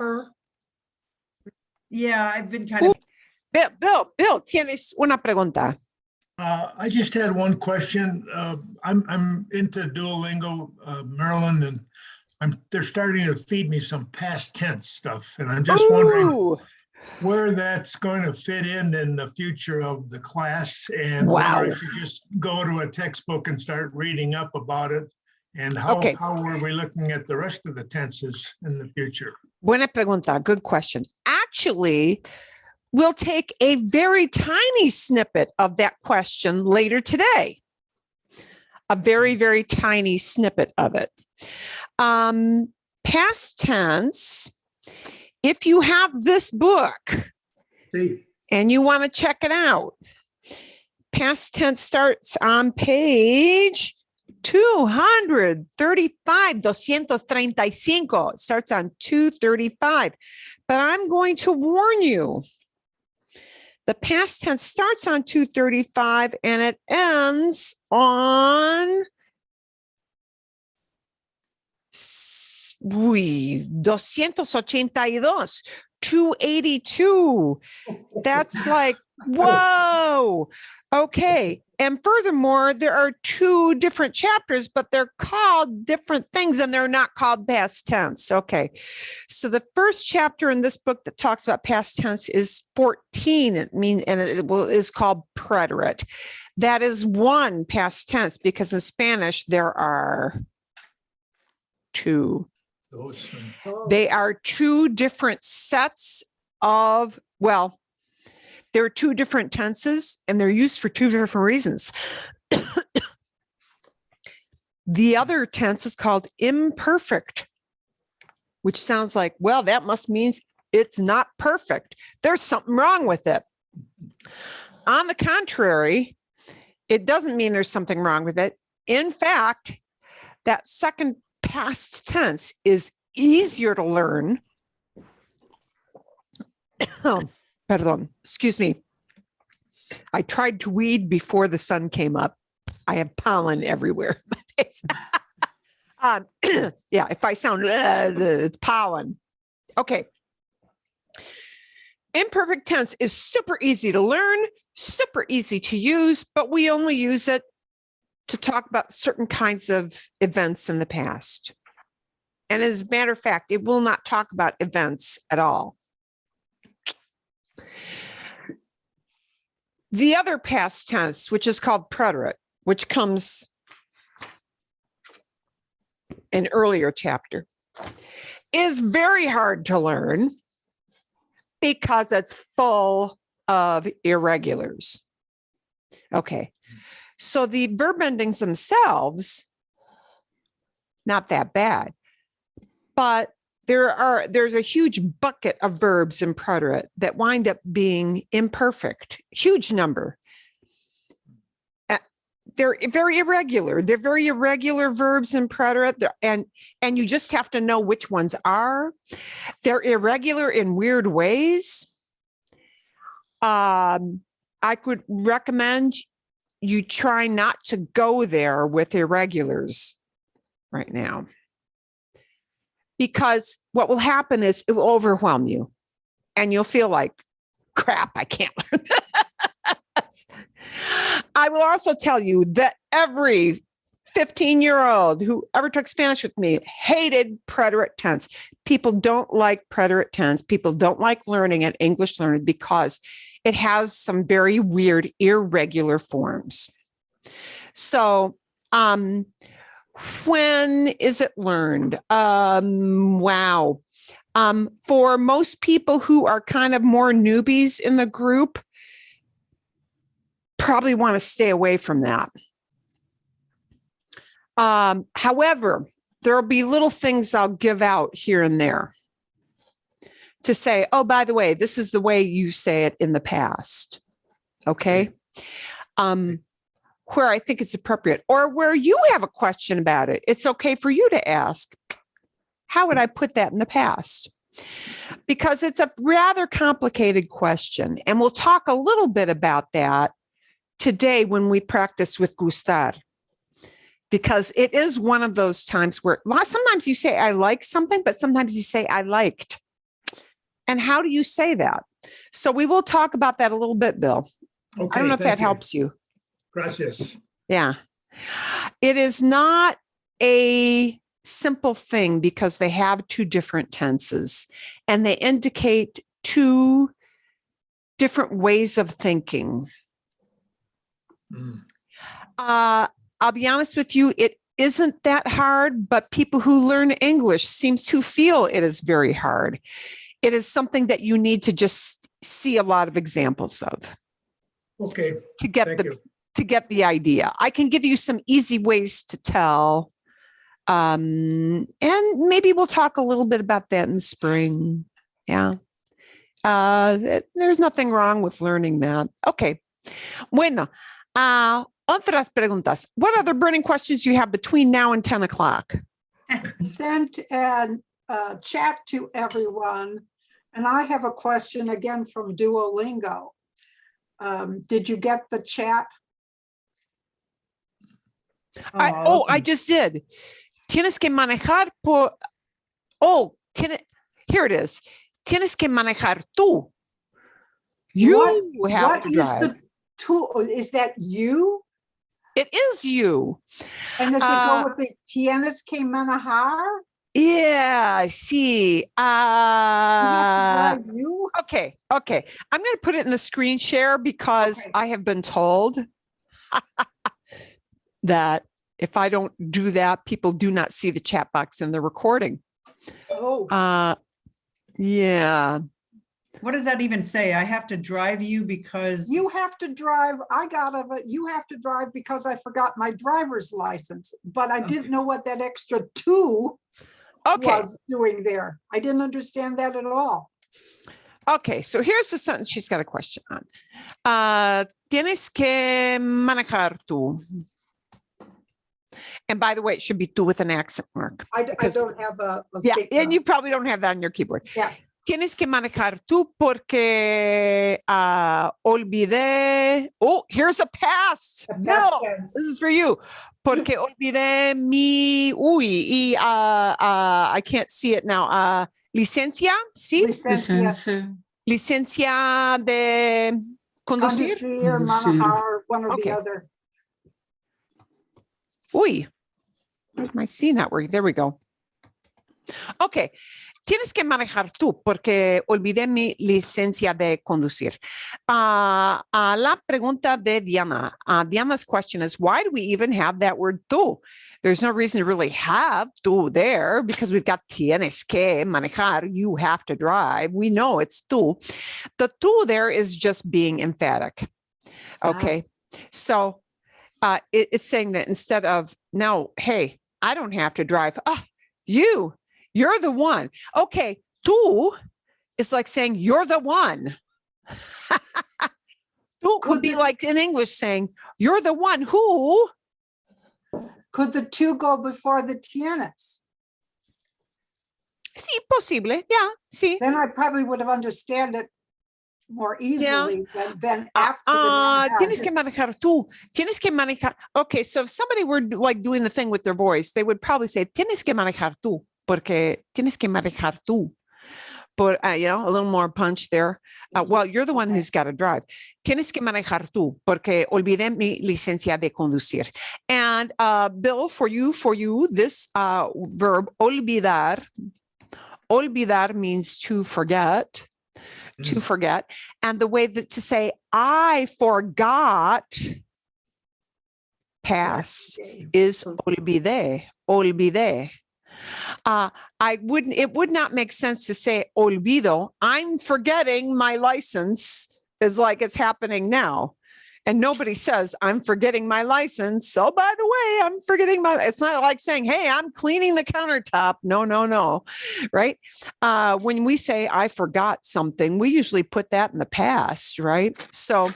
prefer? Yeah, I've been kind of. Bill, tienes una pregunta. I just had one question. I'm into Duolingo, Maryland, and they're starting to feed me some past tense stuff, and I'm just wondering where that's going to fit in the future of the class, and whether I should just go to a textbook and start reading up about it, and how are we looking at the rest of the tenses in the future? Buena pregunta. Good question. Actually, we'll take a very tiny snippet of that question later today. A very, very tiny snippet of it. Past tense, if you have this book and you want to check it out, past tense starts on page 235, 235. It starts on 235. But I'm going to warn you, the past tense starts on 235 and it ends on 282. That's like, whoa. Okay. And furthermore, there are two different chapters, but they're called different things and they're not called past tense. Okay. So the first chapter in this book that talks about past tense is 14. It is called preterite. That is one past tense because in Spanish there are two. They are two different sets of, there are two different tenses and they're used for two different reasons. The other tense is called imperfect, which sounds like, well, that must mean it's not perfect. There's something wrong with it. On the contrary, it doesn't mean there's something wrong with it. In fact, that second past tense is easier to learn. Perdón, excuse me. I tried to read before the sun came up. I have pollen everywhere. Yeah, if I sound, it's pollen. Okay. Imperfect tense is super easy to learn, super easy to use, but we only use it to talk about certain kinds of events in the past. And as a matter of fact, it will not talk about events at all. The other past tense, which is called preterite, which comes an earlier chapter, is very hard to learn because it's full of irregulars. Okay, so the verb endings themselves, not that bad, but there's a huge bucket of verbs in preterite that wind up being imperfect, huge number. They're very irregular. They're very irregular verbs in preterite, and you just have to know which ones are. They're irregular in weird ways. I could recommend you try not to go there with irregulars right now, because what will happen is it will overwhelm you and you'll feel like, crap, I can't learn this. I will also tell you that every 15-year-old who ever took Spanish with me hated preterite tense. People don't like preterite tense. People don't like learning it, English learning, because it has some very weird, irregular forms. So, when is it learned? Wow. For most people who are kind of more newbies in the group, probably want to stay away from that. However, there'll be little things I'll give out here and there to say, oh, by the way, this is the way you say it in the past. Okay. Where I think it's appropriate, or where you have a question about it, it's okay for you to ask, how would I put that in the past? Because it's a rather complicated question. And we'll talk a little bit about that today when we practice with gustar, because it is one of those times where sometimes you say, I like something, but sometimes you say, I liked. And how do you say that? So we will talk about that a little bit, Bill. Okay, I don't know if thank that you. helps you. Gracias. Yeah. It is not a simple thing because they have two different tenses and they indicate two different ways of thinking. Mm. I'll be honest with you, it isn't that hard, but people who learn English seems to feel it is very hard. It is something that you need to just see a lot of examples of. Okay. To get Thank the you. to get the idea. I can give you some easy ways to tell. And maybe we'll talk a little bit about that in the spring. Yeah. There's nothing wrong with learning that. Okay. Bueno. Otras preguntas. What other burning questions you have between now and 10 o'clock? Sent and chat to everyone. And I have a question again from Duolingo. Did you get the chat? I just did. Tienes que manejar por. Here it is. Tienes que manejar tú. You have to drive. What is the tool? Is that you? It is you. And does it go with the tienes que manejar? Yeah, sí. You have to drive you? Okay. I'm going to put it in the screen share because I have been told that if I don't do that, people do not see the chat box in the recording. Yeah. What does that even say? I have to drive you because You have to drive. I got of it. You have to drive because I forgot my driver's license, but I didn't know what that extra two was doing there. I didn't understand that at all. Okay, so here's the sentence she's got a question on. Tienes que manejar tú. And by the way, it should be tú with an accent mark. I don't have a and you probably don't have that on your keyboard. Yeah. Tienes que manejar tú porque olvidé. Oh, here's a past. No, this is for you. Porque olvidé mi. Uy, I can't see it now. Licencia, ¿sí? Licencia de conducir. Conducir, manejar, one or the other. Uy, where's my C not working? There we go. Okay. Tienes que manejar tú porque olvidé mi licencia de conducir. La pregunta de Diana. Diana's question is, why do we even have that word tú? There's no reason to really have tú there because we've got tienes que manejar. You have to drive. We know it's tú. The tú there is just being emphatic. Okay. So it's saying that instead of, no, hey, I don't have to drive. You're the one. Okay, tú is like saying you're the one. Tú could be like in English saying you're the one who. Could the two go before the tienes? Sí, posible. Yeah, sí. Then I probably would have understood it more easily than after. Tienes que manejar tú. Tienes que manejar. Okay, so if somebody were like doing the thing with their voice, they would probably say tienes que manejar tú. Porque tienes que manejar tú. But, a little more punch there. Well, you're the one who's got to drive. Tienes que manejar tú, porque olvidé mi licencia de conducir. And Bill, for you, this verb, olvidar means to forget, And the way that to say, I forgot, past, is olvidé. It would not make sense to say olvido. I'm forgetting my license is like it's happening now. And nobody says I'm forgetting my license. So by the way, I'm forgetting it's not like saying, hey, I'm cleaning the countertop. No. Right. When we say I forgot something, we usually put that in the past. Right. So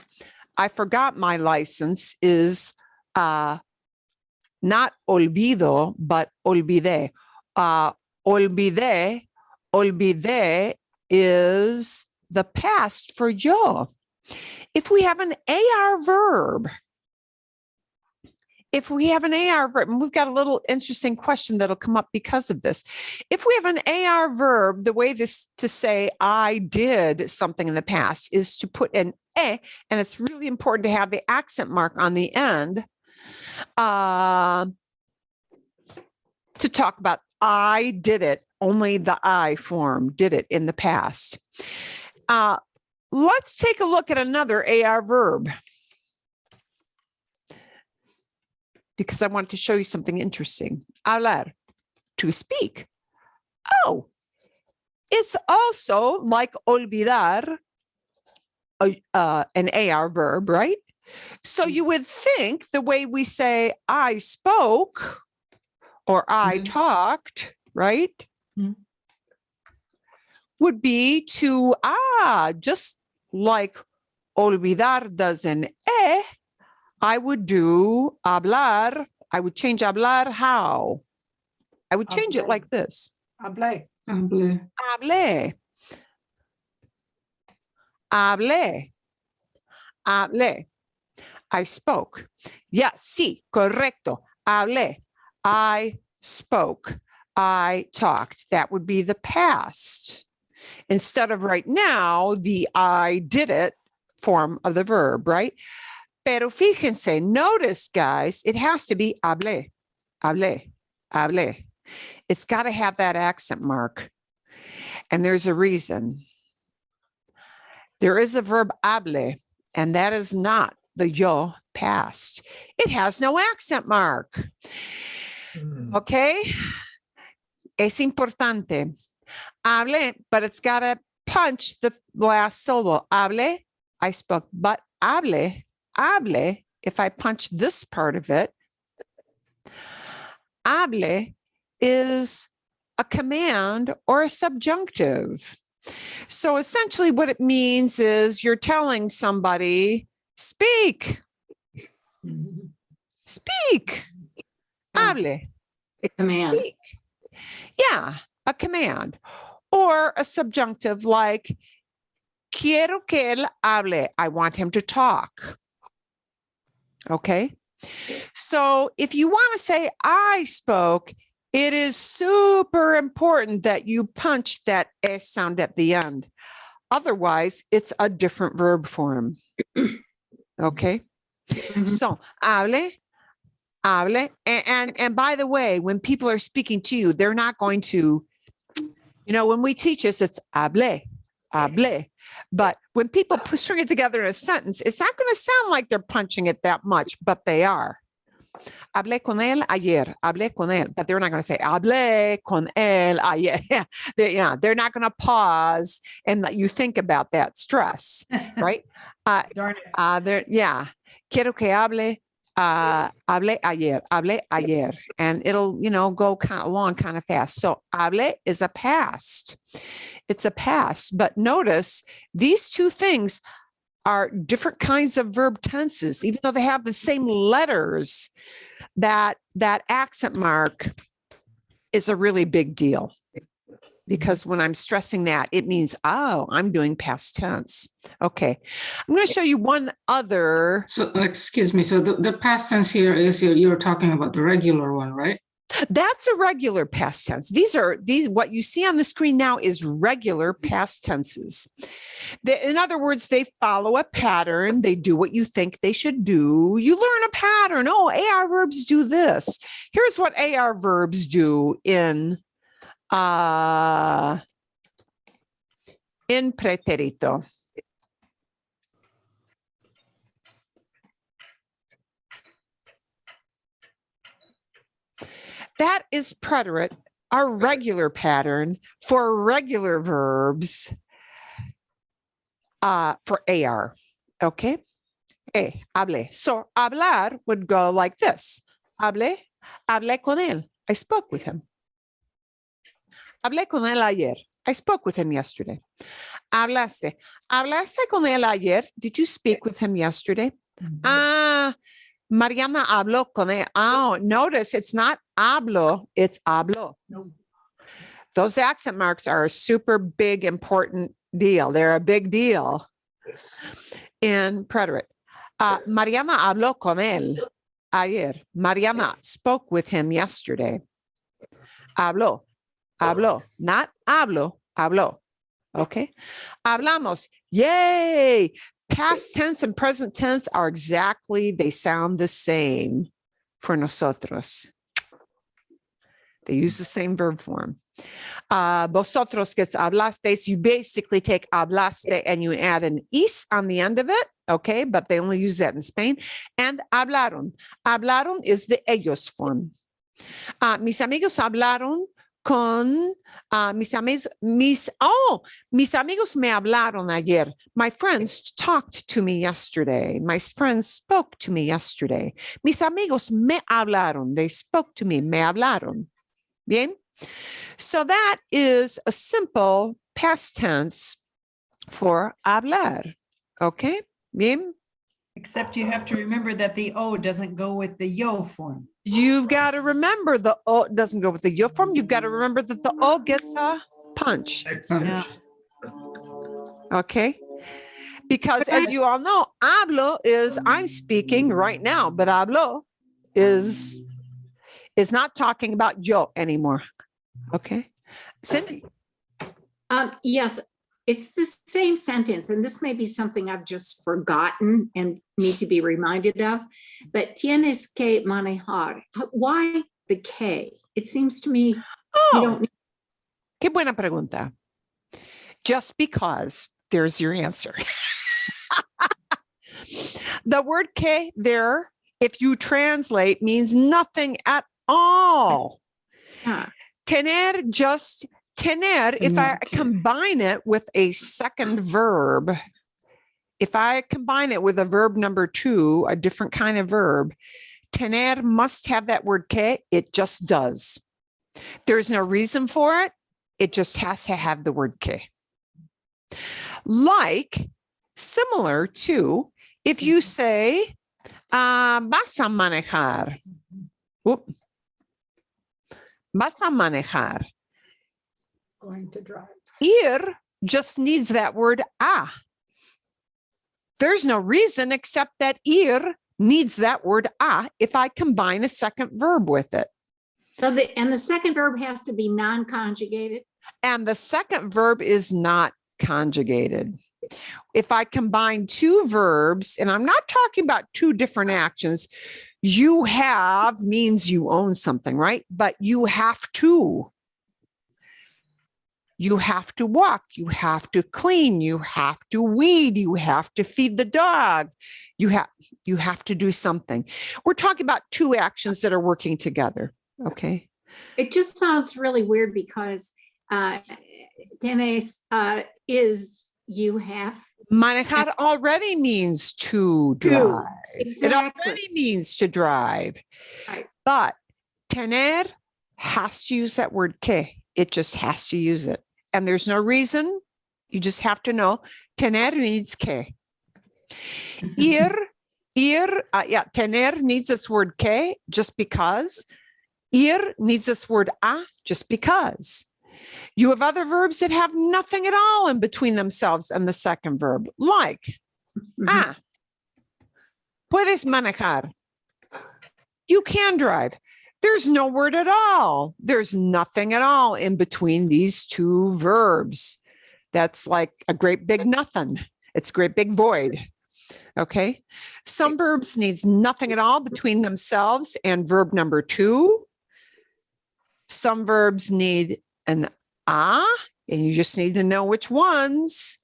I forgot my license is not olvido, but olvidé. Olvidé is the past for yo. If we have an AR verb, if we have an AR verb, and we've got a little interesting question that'll come up because of this. If we have an AR verb, the way this to say I did something in the past is to put an and it's really important to have the accent mark on the end to talk about I did it, only the I form did it in the past. Let's take a look at another AR verb, because I want to show you something interesting. Hablar, to speak. Oh, it's also like olvidar, an AR verb, right? So you would think the way we say I spoke or I talked, right? Would be to, just like olvidar does an I would do hablar. I would change hablar how? I would change it like this. Hablé. Hablé. Hablé. Hablé. Hablé. I spoke. Yeah, sí, correcto. Hablé. I spoke. I talked. That would be the past. Instead of right now, the I did it form of the verb, right? Pero fíjense, notice, guys, it has to be hablé, hablé, hablé. It's got to have that accent mark. And there's a reason. There is a verb hable, and that is not the yo past. It has no accent mark. Okay? Es importante. Hable, but it's got to punch the last syllable. Hable, I spoke, but hable, hable, if I punch this part of it, hable is a command or a subjunctive. So essentially what it means is you're telling somebody, speak, speak, hable. A command. Speak. Yeah, a command. Or a subjunctive like, quiero que él hable. I want him to talk. Okay. So if you want to say I spoke, it is super important that you punch that S sound at the end. Otherwise, it's a different verb form. Okay. So hable, hable. And by the way, when people are speaking to you, they're not going to, when we teach this, it's hable, hable. But when people string it together in a sentence, it's not going to sound like they're punching it that much, but they are. Hablé con él ayer, hablé con él, but they're not going to say hablé con él ayer. They're not going to pause and let you think about that stress, right? Darn it. Quiero que hable, hablé ayer, and it'll, go along kind of fast. So hablé is a past. It's a past, but notice these two things are different kinds of verb tenses, even though they have the same letters. That accent mark is a really big deal, because when I'm stressing that, it means, I'm doing past tense. Okay. I'm going to show you one other. So, excuse me. So the past tense here is you're talking about the regular one, right? That's a regular past tense. These what you see on the screen now is regular past tenses. In other words, they follow a pattern. They do what you think they should do. You learn a pattern. Oh, AR verbs do this. Here's what AR verbs do in pretérito. That is preterite, our regular pattern for regular verbs for AR. Okay. Hablé. So hablar would go like this. Hablé con él. I spoke with him. Hablé con él ayer. I spoke with him yesterday. Hablaste con él ayer. Did you speak with him yesterday? Mariana habló con él. Oh, notice it's not hablo, it's hablo. No. Those accent marks are a super big, important deal. They're a big deal in preterite. Mariana habló con él ayer. Mariama spoke with him yesterday. Habló, not hablo, habló. Okay. Hablamos. Yay. Past tense and present tense are exactly, they sound the same for nosotros. They use the same verb form. Vosotros gets hablasteis. You basically take hablaste and you add an is on the end of it. Okay. But they only use that in Spain. And hablaron. Hablaron is the ellos form. Mis amigos hablaron con mis amigos me hablaron ayer. My friends talked to me yesterday. My friends spoke to me yesterday. Mis amigos me hablaron. They spoke to me. Me hablaron. Bien. So that is a simple past tense for hablar. Okay. Bien. Except you have to remember that the O doesn't go with the yo form. You've got to remember the O doesn't go with the yo form. You've got to remember that the O gets a punch. Excellent. Okay. Because as you all know, hablo is I'm speaking right now, but hablo is not talking about yo anymore. Okay. Cindy. Yes, it's the same sentence, and this may be something I've just forgotten and need to be reminded of, but tienes que manejar. Why the K? It seems to me you don't need. Qué buena pregunta. Just because there's your answer. The word que there, if you translate, means nothing at all. Yeah. Tener, just tener, if I combine it with a second verb, if I combine it with a verb number 2, a different kind of verb, tener must have that word que, it just does. There's no reason for it. It just has to have the word que. Like, similar to, if you say, vas a manejar. Whoop. Vas a manejar. Going to drive. Ir just needs that word a. There's no reason except that ir needs that word a if I combine a second verb with it. So the second verb has to be non-conjugated. And the second verb is not conjugated. If I combine 2 verbs, and I'm not talking about 2 different actions, you have means you own something, right? But you have to. You have to walk, you have to clean, you have to weed, you have to feed the dog. You have to do something. We're talking about 2 actions that are working together. Okay. It just sounds really weird because tienes is you have. Manejar already means to drive. Exactly. It already means to drive. Right. But tener has to use that word que. It just has to use it. And there's no reason. You just have to know tener needs que. Tener needs this word que just because. Ir needs this word a just because. You have other verbs that have nothing at all in between themselves and the second verb, like, puedes manejar. You can drive. There's no word at all. There's nothing at all in between these 2 verbs. That's like a great big nothing. It's a great big void. Okay. Some verbs needs nothing at all between themselves and verb number 2. Some verbs need an a, and you just need to know which ones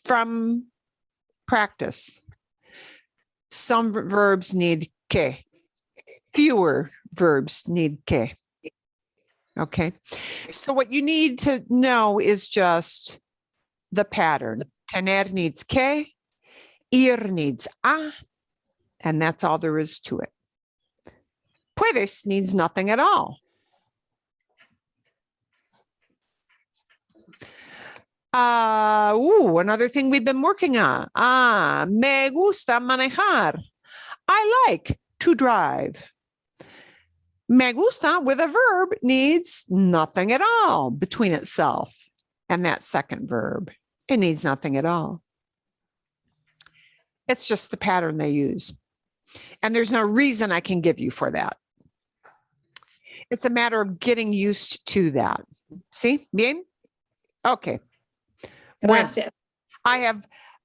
from practice. Some verbs need que. Fewer verbs need que. Okay. So what you need to know is just the pattern. Tener needs que, ir needs a, and that's all there is to it. Puedes needs nothing at all. Another thing we've been working on. Me gusta manejar. I like to drive. Me gusta with a verb needs nothing at all between itself and that second verb. It needs nothing at all. It's just the pattern they use. And there's no reason I can give you for that. It's a matter of getting used to that. See? Bien? Okay. Bueno. Gracias.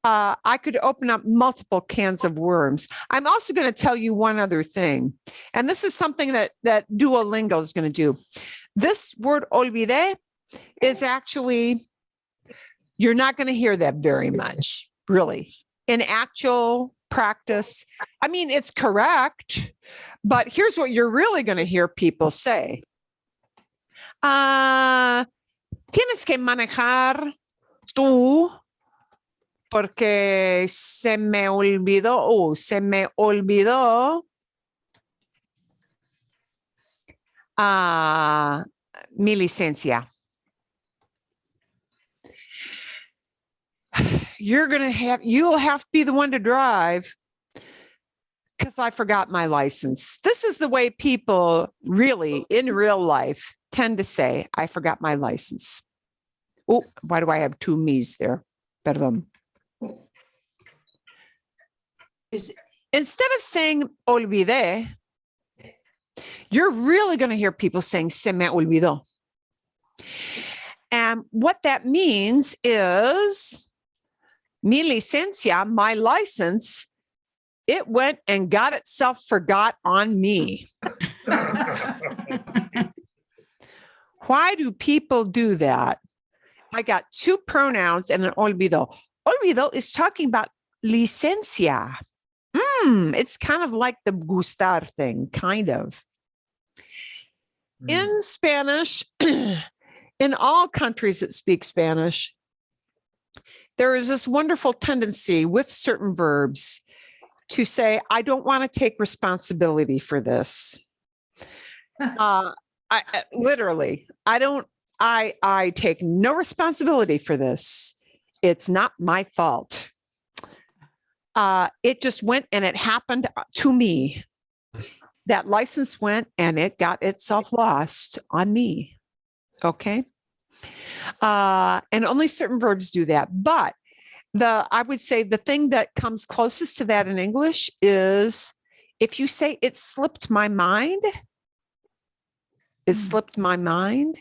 I could open up multiple cans of worms. I'm also going to tell you one other thing. And this is something that Duolingo is going to do. This word olvidé is actually, you're not going to hear that very much, really. In actual practice, I mean, it's correct, but here's what you're really going to hear people say. Tienes que manejar tú porque se me olvidó mi licencia. You'll have to be the one to drive because I forgot my license. This is the way people really in real life tend to say, I forgot my license. Oh, why do I have two me's there? Perdón. Instead of saying olvidé, you're really going to hear people saying se me olvidó. And what that means is mi licencia, my license, it went and got itself forgot on me. Why do people do that? I got two pronouns and an olvidó. Olvidó is talking about licencia. It's kind of like the gustar thing, kind of. In Spanish, in all countries that speak Spanish, there is this wonderful tendency with certain verbs to say, I don't want to take responsibility for this. I take no responsibility for this. It's not my fault. It just went and it happened to me. That license went and it got itself lost on me. Okay. And only certain verbs do that. But I would say the thing that comes closest to that in English is if you say it slipped my mind, it slipped my mind.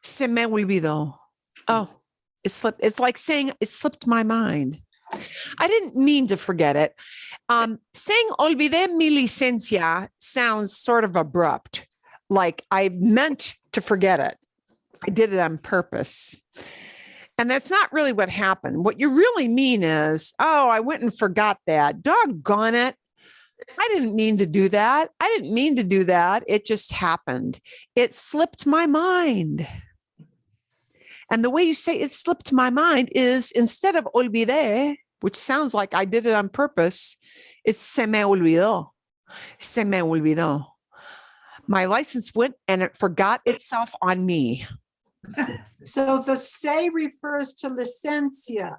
Se me olvidó. Oh, it slipped. It's like saying it slipped my mind. I didn't mean to forget it. Saying olvidé mi licencia sounds sort of abrupt, like I meant to forget it. I did it on purpose. And that's not really what happened. What you really mean is, oh, I went and forgot that. Doggone it. I didn't mean to do that. I didn't mean to do that. It just happened. It slipped my mind. And the way you say it slipped my mind is instead of olvidé, which sounds like I did it on purpose, it's se me olvidó. Se me olvidó. My license went and it forgot itself on me. So the se refers to licencia.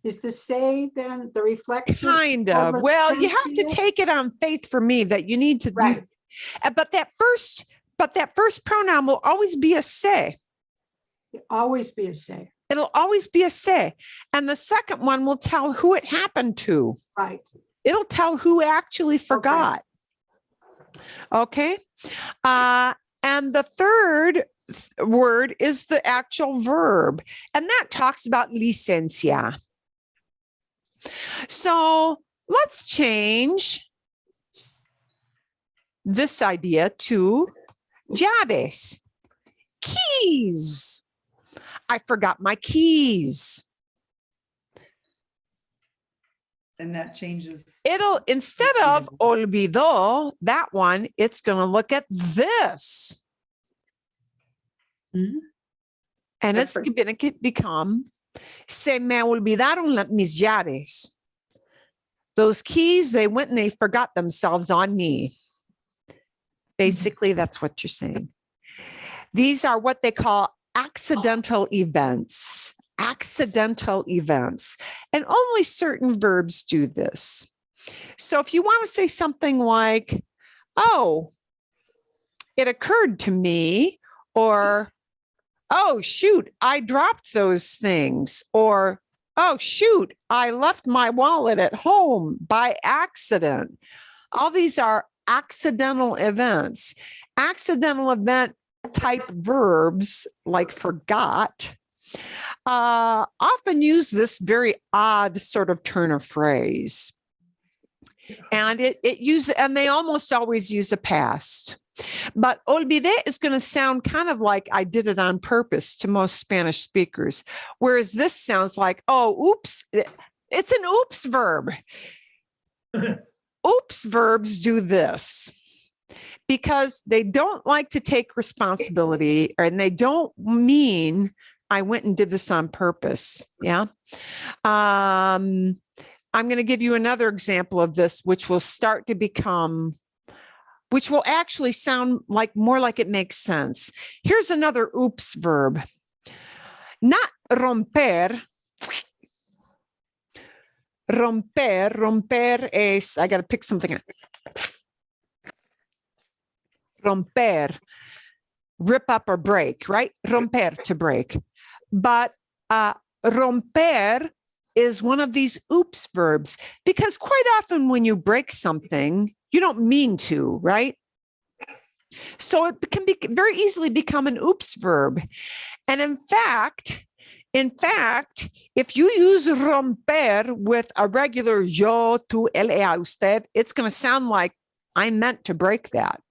Is the se then the reflexive? Kind of. Well, you have to licencia? take it on faith for me that you need to Right. do. But that first pronoun will always be a se. Always be a se. It'll always be a se. And the second one will tell who it happened to. Right. It'll tell who actually forgot. Okay. And the third word is the actual verb. And that talks about licencia. So let's change this idea to llaves, keys. I forgot my keys. And that changes. It'll, instead of olvidó, that one, it's going to look at this. Mhm. And it's going to become, se me olvidaron mis llaves. Those keys, they went and they forgot themselves on me. Basically, that's what you're saying. These are what they call accidental events. Accidental events. And only certain verbs do this. So if you want to say something like, oh, it occurred to me, or, oh, shoot, I dropped those things, or Oh, shoot, I left my wallet at home by accident. All these are accidental events. Accidental event type verbs like forgot often use this very odd sort of turn of phrase. And and they almost always use a past. But olvidé is going to sound kind of like I did it on purpose to most Spanish speakers, whereas this sounds like, oh, oops, it's an oops verb. Oops verbs do this because they don't like to take responsibility, and they don't mean I went and did this on purpose. Yeah. I'm going to give you another example of this, which will actually sound like more like it makes sense. Here's another oops verb. Not romper. Romper es, I got to pick something up. Romper, rip up or break, right? Romper, to break. But romper is one of these oops verbs because quite often when you break something, you don't mean to, right? So it can be very easily become an oops verb. And in fact, if you use romper with a regular yo, tú, él, ella, usted, it's going to sound like I meant to break that.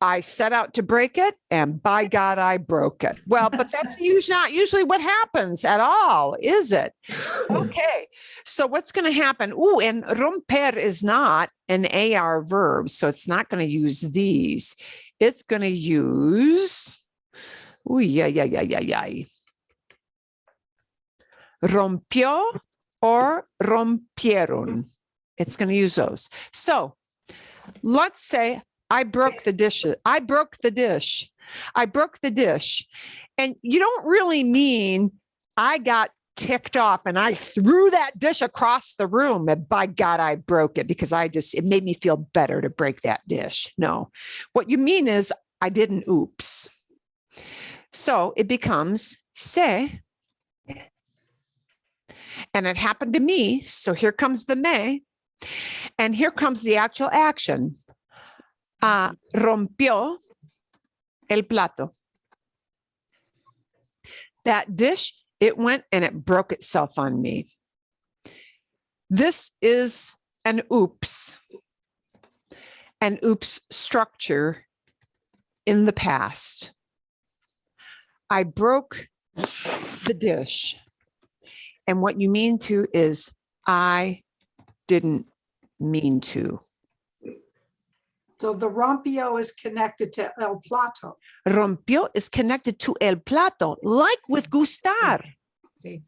I set out to break it, and by God, I broke it. Well, but that's not usually what happens at all, is it? Okay, so what's going to happen? Oh, and romper is not an AR verb, so it's not going to use these. It's going to use, rompió or rompieron. It's going to use those. So let's say I broke the dish. I broke the dish. I broke the dish. And you don't really mean I got ticked off and I threw that dish across the room and by God, I broke it because it made me feel better to break that dish. No, what you mean is I did an oops. So it becomes se. And it happened to me. So here comes the me. And here comes the actual action. Rompió el plato. That dish, it went and it broke itself on me. This is an oops structure in the past. I broke the dish. And what you mean to is I didn't mean to. So the rompio is connected to el plato. Rompió is connected to el plato, like with gustar. See,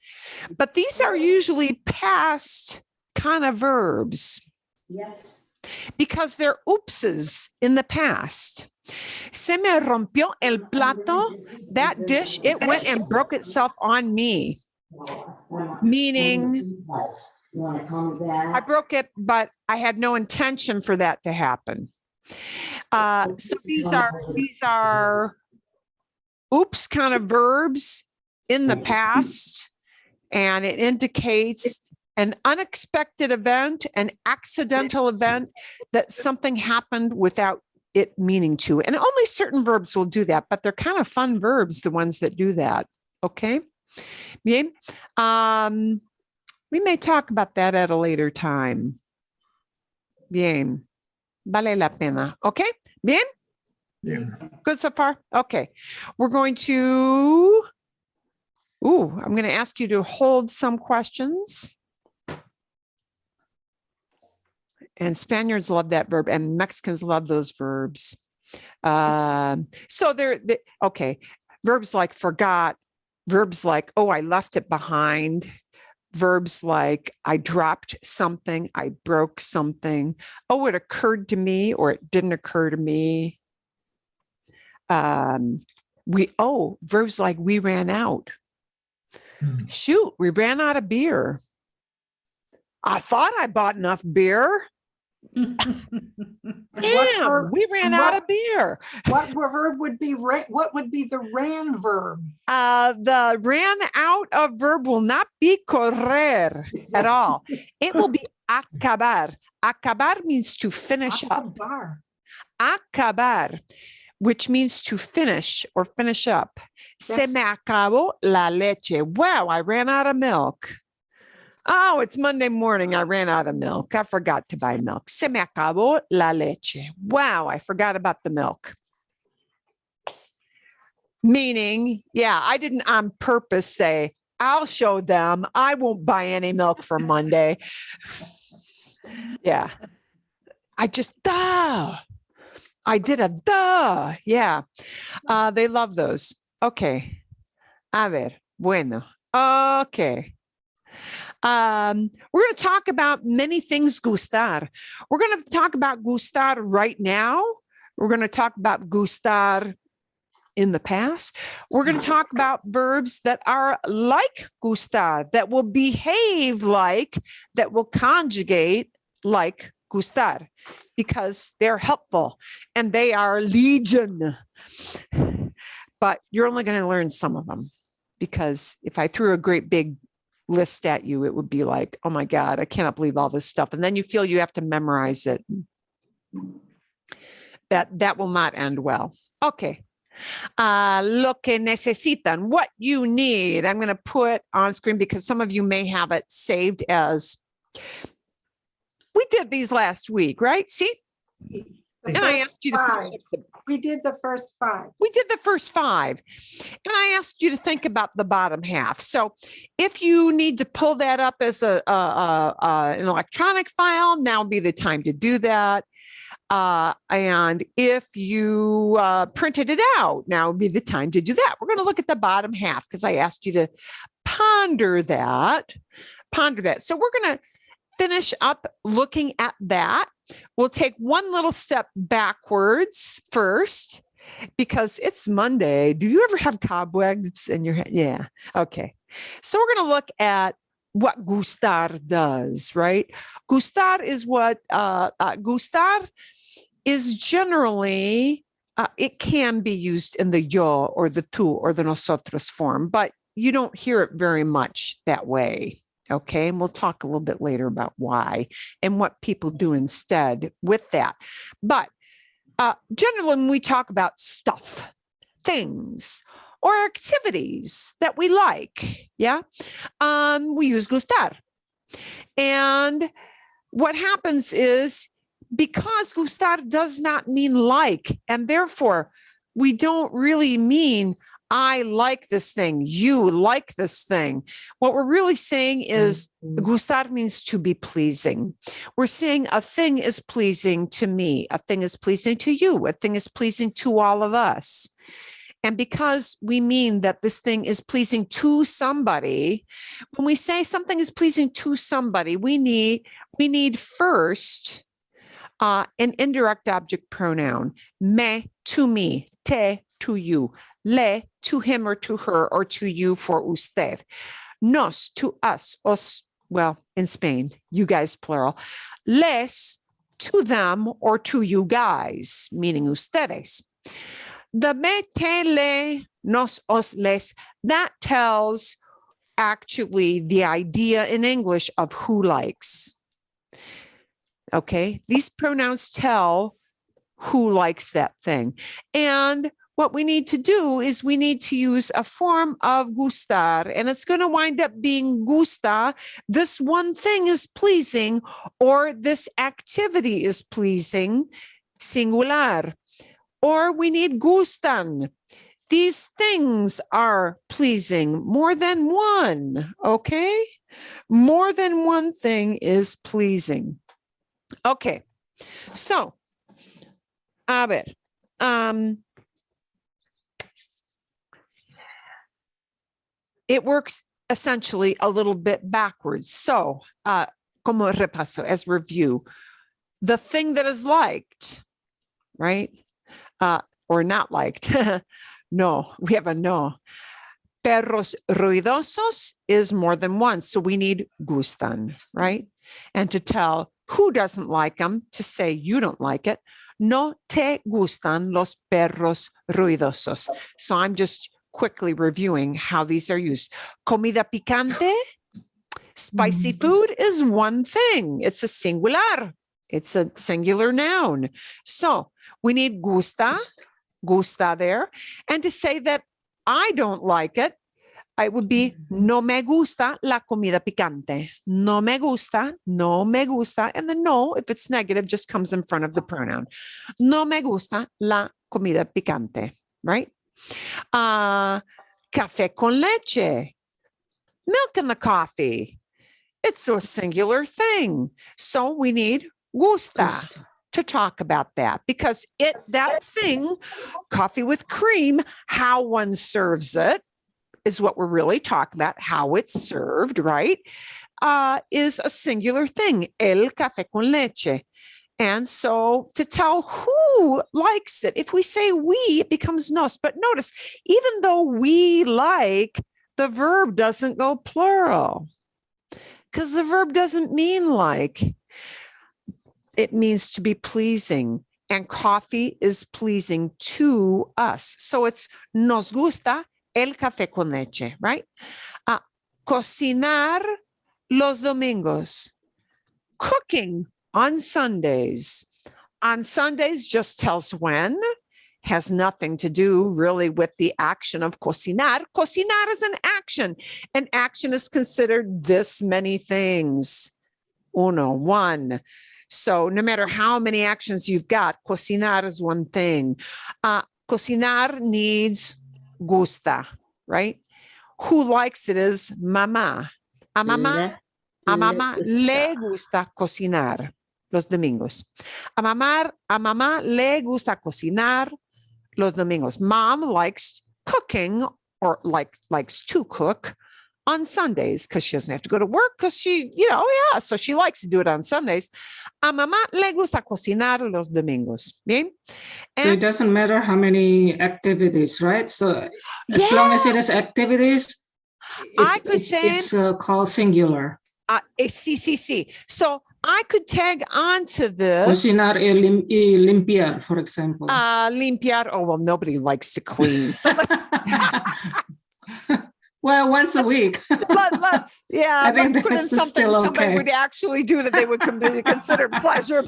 but these are usually past kind of verbs. Yes. Because they're oopses in the past. Se me rompió el plato. That dish, it went and broke itself on me. Meaning, I broke it, but I had no intention for that to happen. So these are oops kind of verbs in the past, and it indicates an unexpected event, an accidental event, that something happened without it meaning to. And only certain verbs will do that, but they're kind of fun verbs, the ones that do that. Okay. Bien. We may talk about that at a later time. Bien. Vale la pena. Okay. Bien. Yeah. Good so far? Okay. We're going to, I'm going to ask you to hold some questions. And Spaniards love that verb, and Mexicans love those verbs. So okay. Verbs like forgot, verbs like, oh, I left it behind. Verbs like I dropped something, I broke something. Oh, it occurred to me, or it didn't occur to me. Verbs like we ran out. Shoot, we ran out of beer. I thought I bought enough beer. Damn, we ran out of beer. What verb would be, what would be the ran verb? The ran out of verb will not be correr at all. It will be acabar. Acabar means to finish up. Acabar. Acabar, which means to finish or finish up. Se me acabó la leche. Wow, I ran out of milk. Oh, it's Monday morning. I ran out of milk. I forgot to buy milk. Se me acabó la leche. Wow, I forgot about the milk. Meaning, yeah, I didn't on purpose say, I'll show them. I won't buy any milk for Monday. Yeah. I just, duh. I did a duh. Yeah. They love those. Okay. A ver. Bueno. Okay. We're going to talk about many things gustar. We're going to talk about gustar right now. We're going to talk about gustar in the past. We're going to talk about verbs that are like gustar, that will behave like, that will conjugate like gustar, because they're helpful and they are legion. But you're only going to learn some of them, because if I threw a great big list at you, it would be like, oh my God, I cannot believe all this stuff. And then you feel you have to memorize it. That will not end well. Okay. Lo que necesitan, what you need. I'm going to put on screen because some of you may have it saved as, we did these last week, right? See? And I asked you to finish up We did the first 5. We did the first 5. And I asked you to think about the bottom half. So if you need to pull that up as an electronic file, now would be the time to do that. And if you printed it out, now would be the time to do that. We're going to look at the bottom half because I asked you to ponder that. So we're going to finish up looking at that. We'll take one little step backwards first because it's Monday. Do you ever have cobwebs in your head? Yeah. Okay. So we're going to look at what gustar does, right? Gustar is what gustar is generally, it can be used in the yo or the tú or the nosotros form, but you don't hear it very much that way. Okay, and we'll talk a little bit later about why and what people do instead with that. But generally, when we talk about stuff, things, or activities that we like, yeah, we use gustar. And what happens is, because gustar does not mean like, and therefore we don't really mean I like this thing, you like this thing. What we're really saying is gustar means to be pleasing. We're saying a thing is pleasing to me, a thing is pleasing to you, a thing is pleasing to all of us. And because we mean that this thing is pleasing to somebody, when we say something is pleasing to somebody, we need first an indirect object pronoun, me to me, te to you, le to him or to her, or to you for usted, nos to us, os, well, in Spain, you guys plural, les to them or to you guys, meaning ustedes. The me, te, le, nos, os, les, that tells actually the idea in English of who likes. Okay, these pronouns tell who likes that thing. And what we need to do is we need to use a form of gustar, and it's going to wind up being gusta. This one thing is pleasing, or this activity is pleasing, singular. Or we need gustan. These things are pleasing, more than one, okay? More than one thing is pleasing. Okay, so, a ver. It works essentially a little bit backwards. So, como repaso, as review, the thing that is liked, right? Or not liked. No, we have a no. Perros ruidosos is more than one. So we need gustan, right? And to tell who doesn't like them, to say you don't like it. No te gustan los perros ruidosos. So I'm just quickly reviewing how these are used. Comida picante, spicy food is one thing. It's a singular. It's a singular noun. So we need gusta there. And to say that I don't like it, it would be no me gusta la comida picante. No me gusta, no me gusta. And the no, if it's negative, just comes in front of the pronoun. No me gusta la comida picante, right? Café con leche, milk in the coffee. It's a singular thing. So we need gusta to talk about that, because it's that thing, coffee with cream, how one serves it is what we're really talking about, how it's served, right? Is a singular thing, el café con leche. And so to tell who likes it, if we say we, it becomes nos. But notice, even though we like, the verb doesn't go plural, because the verb doesn't mean like. It means to be pleasing, and coffee is pleasing to us. So it's nos gusta el café con leche, right? Cocinar los domingos, cooking on Sundays. On Sundays just tells when, has nothing to do really with the action of cocinar. Cocinar is an action. An action is considered this many things. One. So no matter how many actions you've got, cocinar is one thing. Cocinar needs gusta, right? Who likes it is mamá. A mamá le gusta cocinar los domingos. A mamá le gusta cocinar los domingos. Mom likes cooking, or likes to cook on Sundays, because she doesn't have to go to work, because she, so she likes to do it on Sundays. A mamá le gusta cocinar los domingos. Bien? So it doesn't matter how many activities, right? So as long as it is activities, it's called singular. Sí. So I could tag on to this. Cocinar y limpiar, for example. Limpiar. Oh, well, nobody likes to clean. So well, once a week. let's put in something somebody would actually do that they would consider pleasure.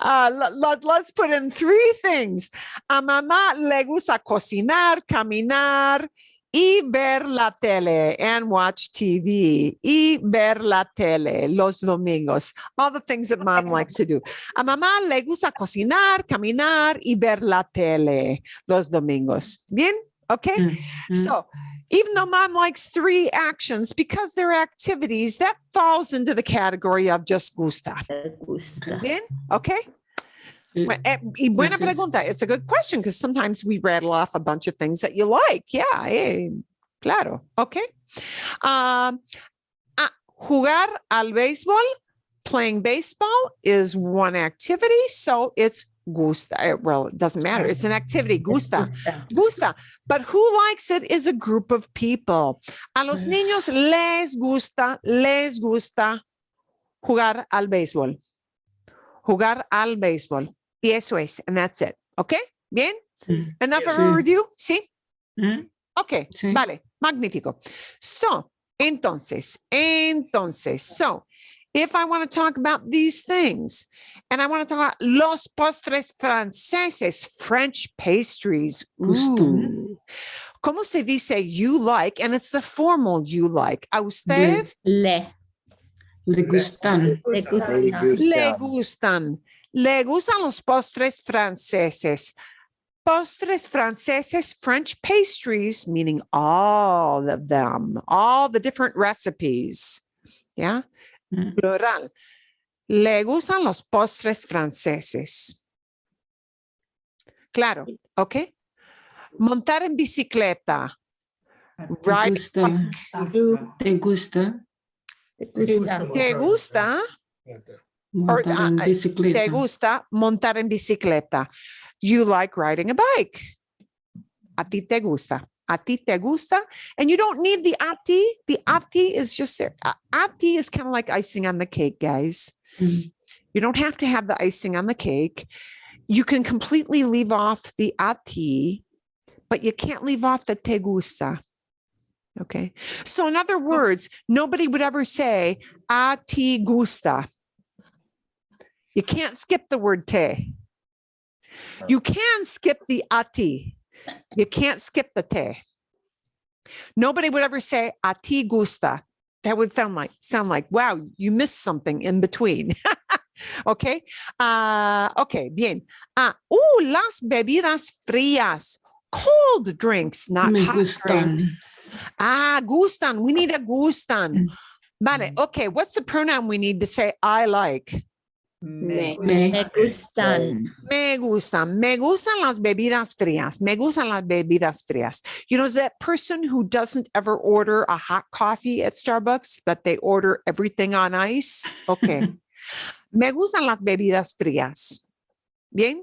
Let's put in three things. A mamá le gusta cocinar, caminar, y ver la tele, and watch TV, y ver la tele los domingos. All the things that mom likes to do. A mamá le gusta cocinar, caminar, y ver la tele los domingos. Bien? Okay? Mm-hmm. So even though mom likes three actions, because they're activities, that falls into the category of just gusta. Bien? Okay? Y buena pregunta. It's a good question, because sometimes we rattle off a bunch of things that you like. Yeah, claro. Okay. Jugar al béisbol, playing baseball, is one activity. So it's gusta. Well, it doesn't matter. It's an activity. Gusta. But who likes it is a group of people. A los niños les gusta jugar al béisbol. Jugar al béisbol. Y eso es, and that's it. Okay? Bien? Enough of a review? ¿Sí? Okay, sí. Vale, magnífico. So, entonces, so, if I want to talk about these things, and I want to talk about los postres franceses, French pastries. Ooh. ¿Cómo se dice you like? And it's the formal you like. ¿A usted? Le gustan. Le gustan los postres franceses. Postres franceses, French pastries, meaning all of them, all the different recipes. Yeah? Plural. Le gustan los postres franceses. Claro, okay? Montar en bicicleta. Ride. ¿Te gusta? ¿Te gusta? ¿Te gusta montar en bicicleta? You like riding a bike. A ti te gusta. A ti te gusta? And you don't need the a ti. The a ti is just there. A ti is kind of like icing on the cake, guys. Mm. You don't have to have the icing on the cake. You can completely leave off the a ti, but you can't leave off the te gusta. Okay. So in other words, nobody would ever say a ti gusta. You can't skip the word te. You can skip the a ti. You can't skip the te. Nobody would ever say a ti gusta. That would sound like, wow, you missed something in between. Okay. Okay, bien. Las bebidas frías. Cold drinks, not Me hot gustan. drinks. Gustan. We need a gustan. Mm. Vale. Okay. What's the pronoun we need to say I like? Me. Me. Me gustan. Me gustan. Me gustan las bebidas frías. Me gustan las bebidas frías. You know, that person who doesn't ever order a hot coffee at Starbucks, that they order everything on ice. Okay. Me gustan las bebidas frías. Bien.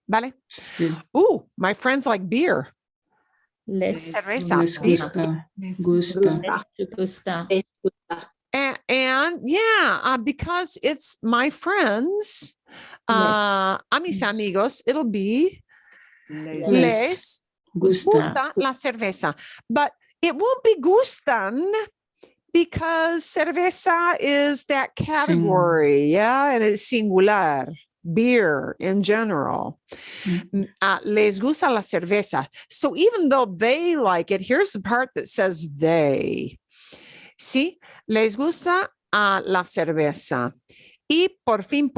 Vale. Sí. My friends like beer. Les Cerveza. Les gusta. Gusta. gusta. And yeah, because it's my friends, a mis amigos, it'll be les Gusta. gusta la cerveza. But it won't be gustan because cerveza is that category, yeah, and it's singular, beer in general. Les gusta la cerveza. So even though they like it, here's the part that says they. Sí, les gusta la cerveza. Y por fin,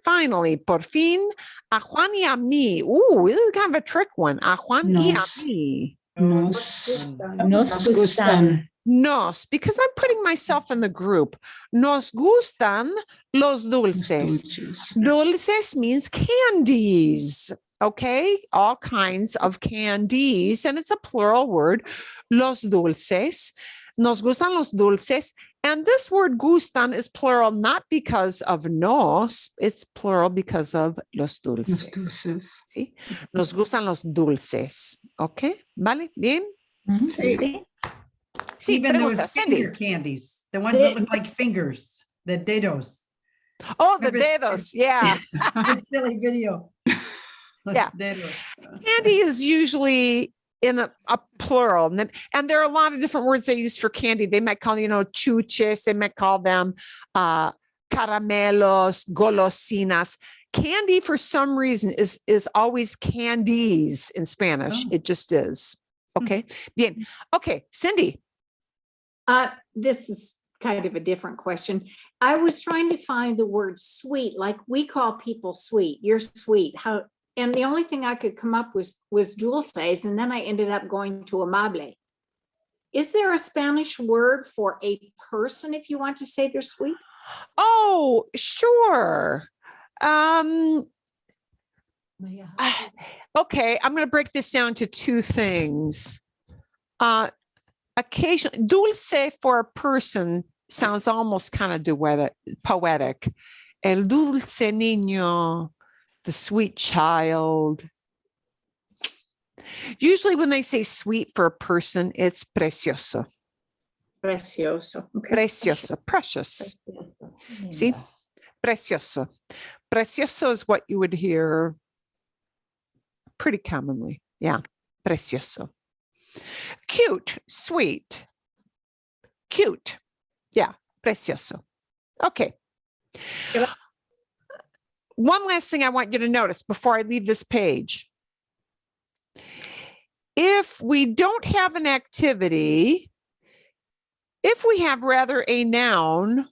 finally, por fin, a Juan y a mí. This is kind of a trick one. A Juan y a Nos. mí. Nos Nos gustan. Nos, because I'm putting myself in the group. Nos gustan los Los dulces. dulces. Dulces means candies. Okay, all kinds of candies, and it's a plural word. Los dulces. Nos gustan los dulces. And this word gustan is plural, not because of nos, it's plural because of los dulces. Los dulces. ¿Sí? Nos gustan los dulces. Okay, ¿vale? Bien. Sí. Sí, Even pregunta, those Cindy. finger candies, the ones that look like fingers, the dedos. Oh, the Remember- dedos. Yeah. Good silly video. Los Yeah. dedos. Candy is usually in a plural. And there are a lot of different words they use for candy. They might call, chuches. They might call them caramelos, golosinas. Candy, for some reason, is always candies in Spanish. Oh. It just is. Okay. Bien. Okay, Cindy. This is kind of a different question. I was trying to find the word sweet, like we call people sweet. You're sweet. And the only thing I could come up with was dulces, and then I ended up going to amable. Is there a Spanish word for a person if you want to say they're sweet? Oh, sure. Okay, I'm going to break this down to two things. Occasionally, dulce for a person sounds almost kind of poetic. El dulce niño, the sweet child. Usually when they say sweet for a person, it's precioso. Precioso. Okay. Precioso, precious. See? Precioso. Precioso is what you would hear pretty commonly. Yeah, precioso. Cute, sweet. Cute. Yeah, precioso. Okay. One last thing I want you to notice before I leave this page. If we don't have an activity, if we have rather a noun,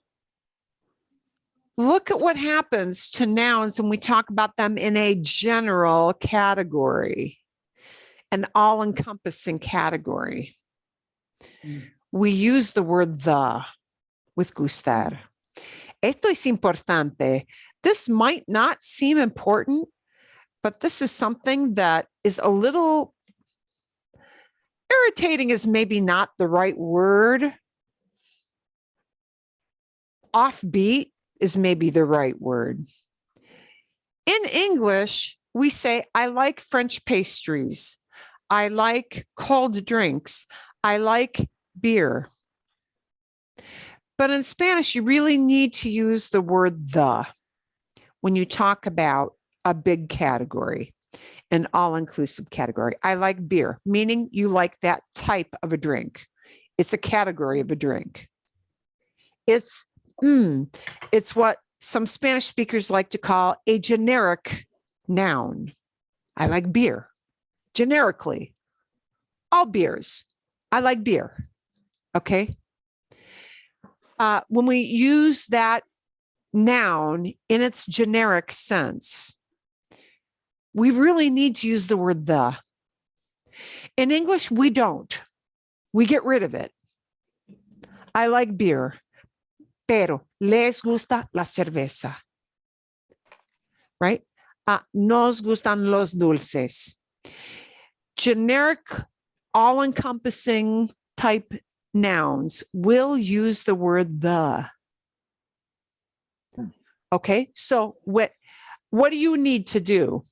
look at what happens to nouns when we talk about them in a general category, an all-encompassing category. We use the word the with gustar. Esto es importante. This might not seem important, but this is something that is a little irritating is maybe not the right word. Offbeat is maybe the right word. In English, we say, I like French pastries. I like cold drinks. I like beer. But in Spanish, you really need to use the word the when you talk about a big category, an all-inclusive category. I like beer, meaning you like that type of a drink. It's a category of a drink. It's what some Spanish speakers like to call a generic noun. I like beer. Generically, all beers. I like beer. Okay. When we use that noun in its generic sense, we really need to use the word the. In English, we don't. We get rid of it. I like beer, pero les gusta la cerveza. Right? Nos gustan los dulces. Generic, all-encompassing type nouns will use the word the. Okay, so what do you need to do?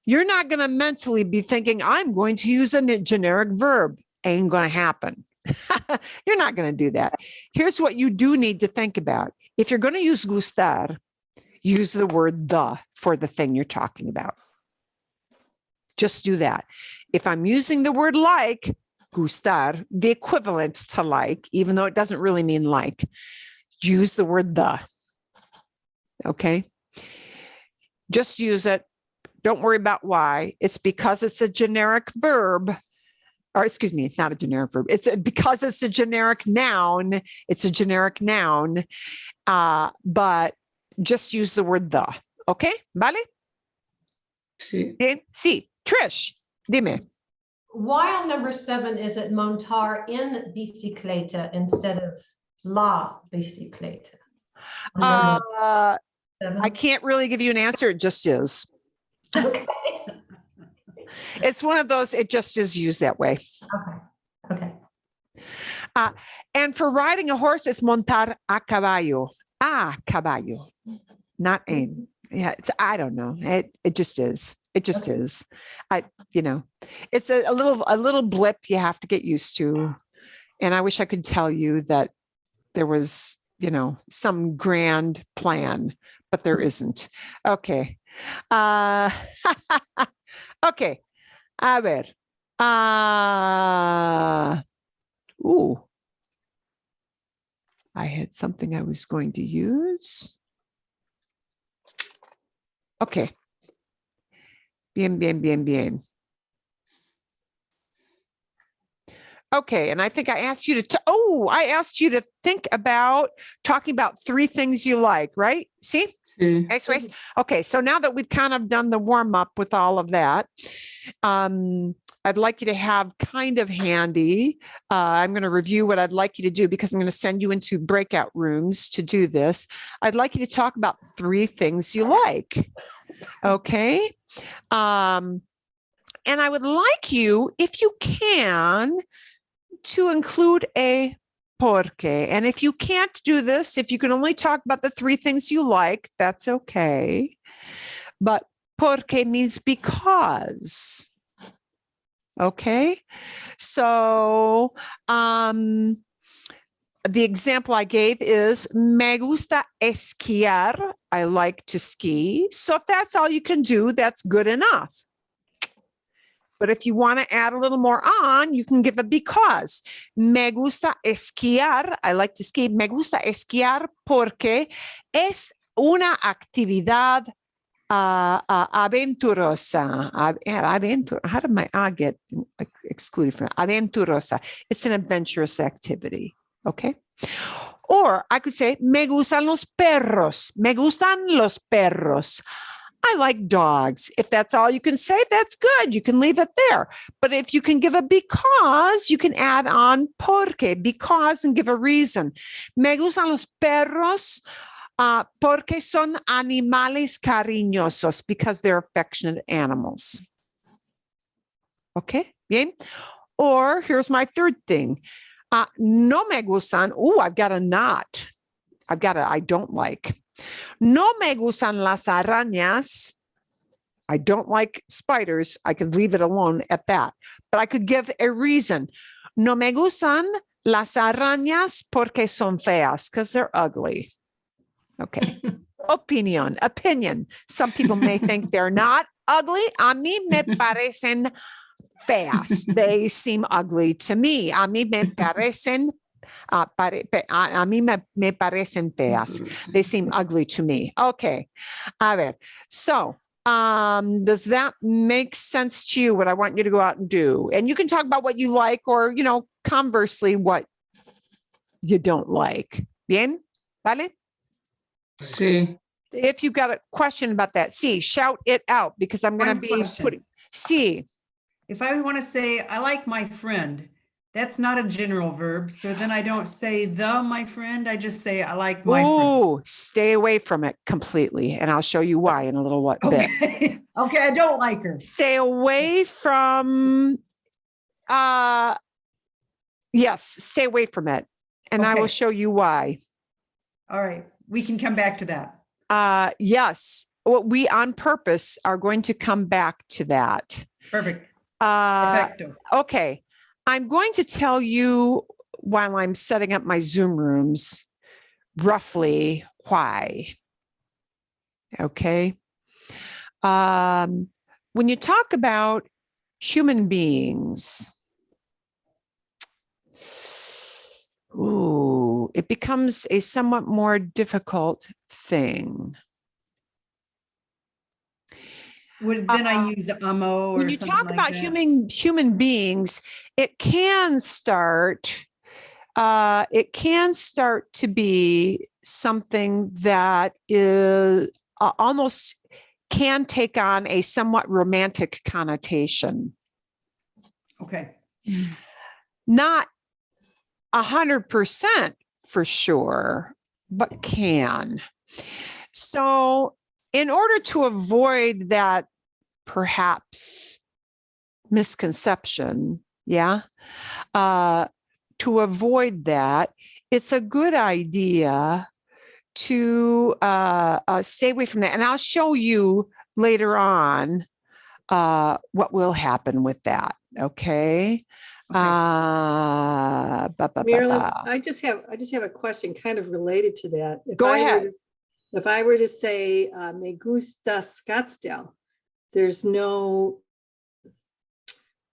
You're not going to mentally be thinking, I'm going to use a generic verb. Ain't going to happen. You're not going to do that. Here's what you do need to think about. If you're going to use gustar, use the word the for the thing you're talking about. Just do that. If I'm using the word like, gustar, the equivalent to like, even though it doesn't really mean like, use the word the. Okay? Just use it. Don't worry about why. It's because it's a generic verb. Or excuse me, it's not a generic verb. Because it's a generic noun. It's a generic noun. But just use the word the. Okay? Vale? Sí. Bien. Sí. Trish, dime. Why on number 7 is it montar in bicicleta instead of la bicicleta? I can't really give you an answer. It just is. Okay. It's one of those, it just is used that way. Okay. And for riding a horse, it's montar a caballo. A caballo, not en. Yeah, I don't know. It just is. It just is. It's a little blip you have to get used to. And I wish I could tell you that there was, some grand plan, but there isn't. Okay. Okay. A ver. I had something I was going to use. Okay. Bien. Okay, and I think I asked you to think about talking about 3 things you like, right? See? Sí. Eso es. Okay, so now that we've kind of done the warm up with all of that, I'd like you to have kind of handy. I'm going to review what I'd like you to do because I'm going to send you into breakout rooms to do this. I'd like you to talk about 3 things you like. Okay. And I would like you, if you can, to include a porque. And if you can't do this, if you can only talk about the 3 things you like, that's okay. But porque means because. Okay. So the example I gave is me gusta esquiar. I like to ski. So if that's all you can do, that's good enough. But if you want to add a little more on, you can give a because. Me gusta esquiar. I like to ski. Me gusta esquiar porque es una actividad aventurosa. How did my A get excluded from it? Aventurosa. It's an adventurous activity. Okay. Or I could say, me gustan los perros. Me gustan los perros. I like dogs. If that's all you can say, that's good. You can leave it there. But if you can give a because, you can add on porque, because, and give a reason. Me gustan los perros porque son animales cariñosos, because they're affectionate animals. Okay, bien. Or here's my 3rd thing. No me gustan. I've got a not. I don't like. No me gustan las arañas I don't like spiders. I could leave it alone at that. But I could give a reason. No me gustan las arañas porque son feas, because they're ugly. Okay. Opinion. Some people may think they're not ugly. A mí me parecen feas. They seem ugly to me. A mí me parecen a mí me parecen feas. They seem ugly to me. Okay. A ver. So, does that make sense to you, what I want you to go out and do? And you can talk about what you like or, you know, conversely, what you don't like. Bien? Vale? Sí. If you've got a question about that, see, shout it out because I'm going to One be question. putting, see. If I want to say, I like my friend, that's not a general verb. So then I don't say my friend. I just say, I like my friend. Ooh, stay away from it completely. And I'll show you why in a little bit. Okay. Okay. I don't like her. Stay away from, yes, stay away from it. And I will Okay. show you why. All right. We can come back to that. Yes, we on purpose are going to come back to that. Perfect. Okay. I'm going to tell you while I'm setting up my Zoom rooms, roughly why. Okay. When you talk about human beings, ooh, it becomes a somewhat more difficult thing. Then I use amo or when you something talk like about that. human beings, it can start to be something that is almost can take on a somewhat romantic connotation. Okay. Not 100% for sure, but can. So in order to avoid that perhaps misconception, to avoid that, it's a good idea to stay away from that. And I'll show you later on what will happen with that. Okay. Marilyn, I just have a question kind of related to that. Go ahead. If I were to say me gusta Scottsdale, there's no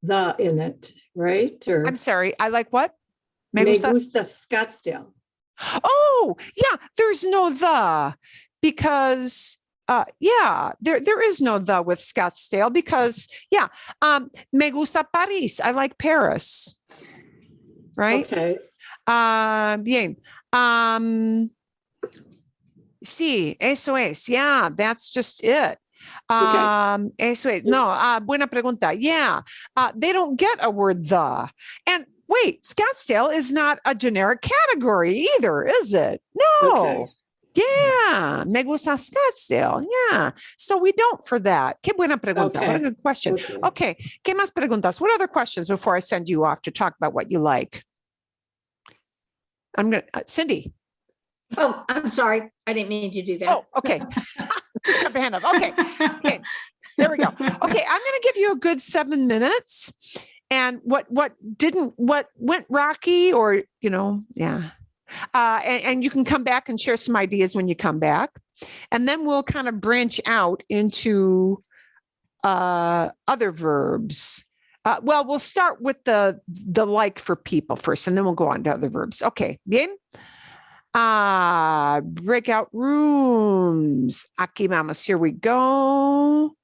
the in it, right? Or I'm sorry, I like what? Me gusta Scottsdale. Oh, yeah, there's no the because there is no the with Scottsdale because me gusta Paris. I like Paris. Right? Okay. Bien. Sí, eso es. Yeah, that's just it. Eso es. No, buena pregunta. Yeah. They don't get a word the. And wait, Scottsdale is not a generic category either, is it? No. Okay. Yeah, me gusta Scottsdale. Yeah. So we don't for that. Qué buena pregunta. Okay. What a good question. Okay. ¿Qué más preguntas? What other questions before I send you off to talk about what you like? I'm going to, Cindy. Oh, I'm sorry. I didn't mean to do that. Oh, okay. Just got the hand up. Okay. Okay. There we go. Okay. I'm going to give you a good 7 minutes. And what went rocky or, and you can come back and share some ideas when you come back. And then we'll kind of branch out into other verbs. Well, we'll start with the like for people first, and then we'll go on to other verbs. Okay. Bien. Breakout rooms. Aquí vamos. Here we go.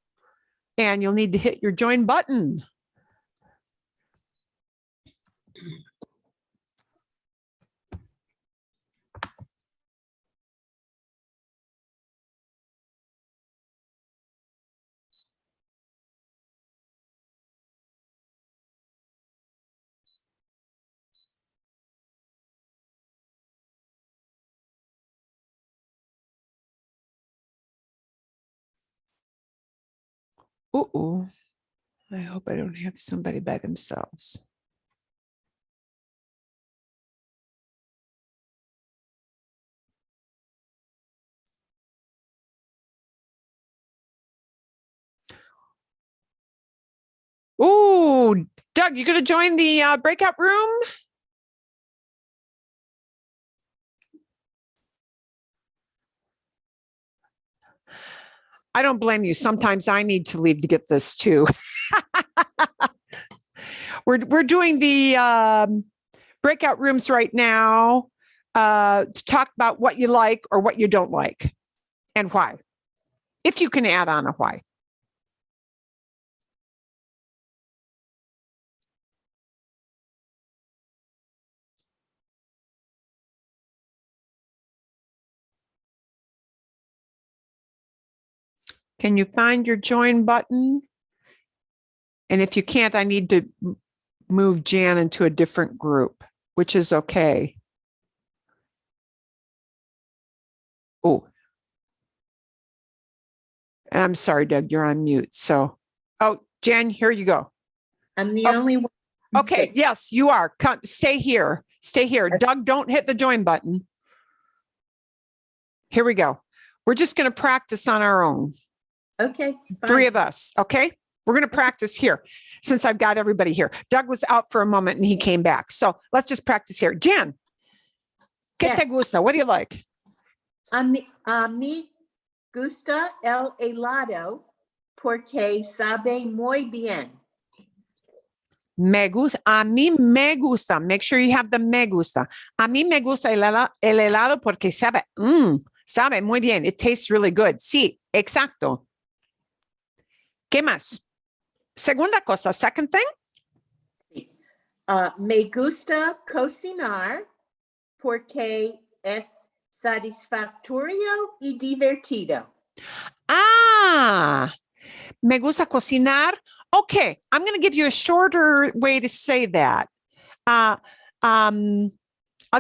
And you'll need to hit your join button. Uh-oh. I hope I don't have somebody by themselves. Ooh, Doug, you going to join the breakout room? I don't blame you. Sometimes I need to leave to get this too. We're doing the breakout rooms right now to talk about what you like or what you don't like and why. If you can add on a why. Can you find your join button? And if you can't, I need to move Jan into a different group, which is okay. Oh, I'm sorry, Doug, you're on mute. So, oh, Jan, here you go. I'm the only one. Okay, yes, you are. Come, stay here. Stay here. Doug, don't hit the join button. Here we go. We're just going to practice on our own. Okay. Fine. 3 of us. Okay. We're going to practice here since I've got everybody here. Doug was out for a moment and he came back. So let's just practice here. Jan, ¿qué te gusta? What do you like? A mí gusta el helado porque sabe muy bien. Me gusta. A mí me gusta. Make sure you have the me gusta. A mí me gusta el helado porque sabe, sabe muy bien. It tastes really good. Sí, exacto. ¿Qué más? Segunda cosa, second thing. Me gusta cocinar porque es satisfactorio y divertido. Ah, me gusta cocinar. Okay, I'm going to give you a shorter way to say that. I'll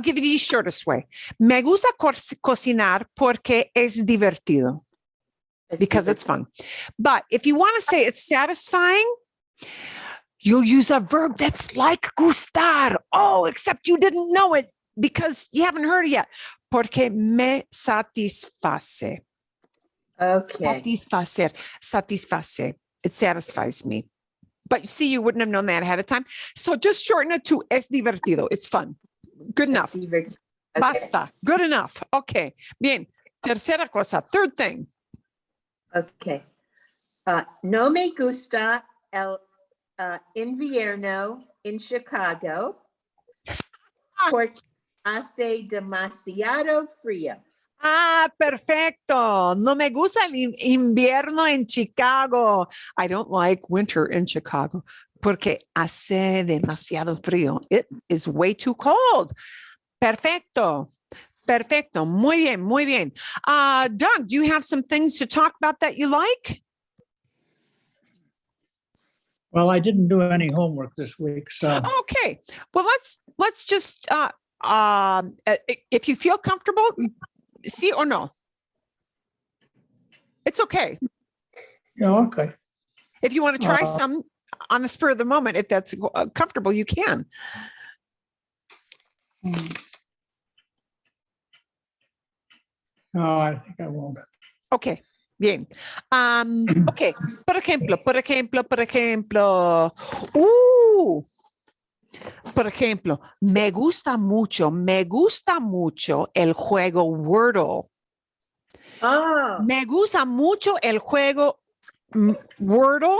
give you the shortest way. Me gusta cocinar porque es divertido. Because it's fun. But if you want to say it's satisfying, you'll use a verb that's like gustar. Oh, except you didn't know it because you haven't heard it yet. Porque me satisface. Okay. Satisface. It satisfies me. But you see, you wouldn't have known that ahead of time. So just shorten it to es divertido. It's fun. Good enough. Okay. Basta. Good enough. Okay. Bien. Tercera cosa. Third thing. Okay. No me gusta el invierno en Chicago porque hace demasiado frío. Ah, perfecto. No me gusta el invierno en Chicago. I don't like winter in Chicago porque hace demasiado frío. It is way too cold. Perfecto. Perfecto. Muy bien, muy bien. Doug, do you have some things to talk about that you like? Well, I didn't do any homework this week, so. Okay. Well, let's just if you feel comfortable, sí or no. It's okay. Yeah, okay. If you want to try some on the spur of the moment, if that's comfortable, you can. No, I think I won't. Okay, bien. Okay, por ejemplo. Por ejemplo, me gusta mucho el juego Wordle. Oh. Me gusta mucho el juego Wordle,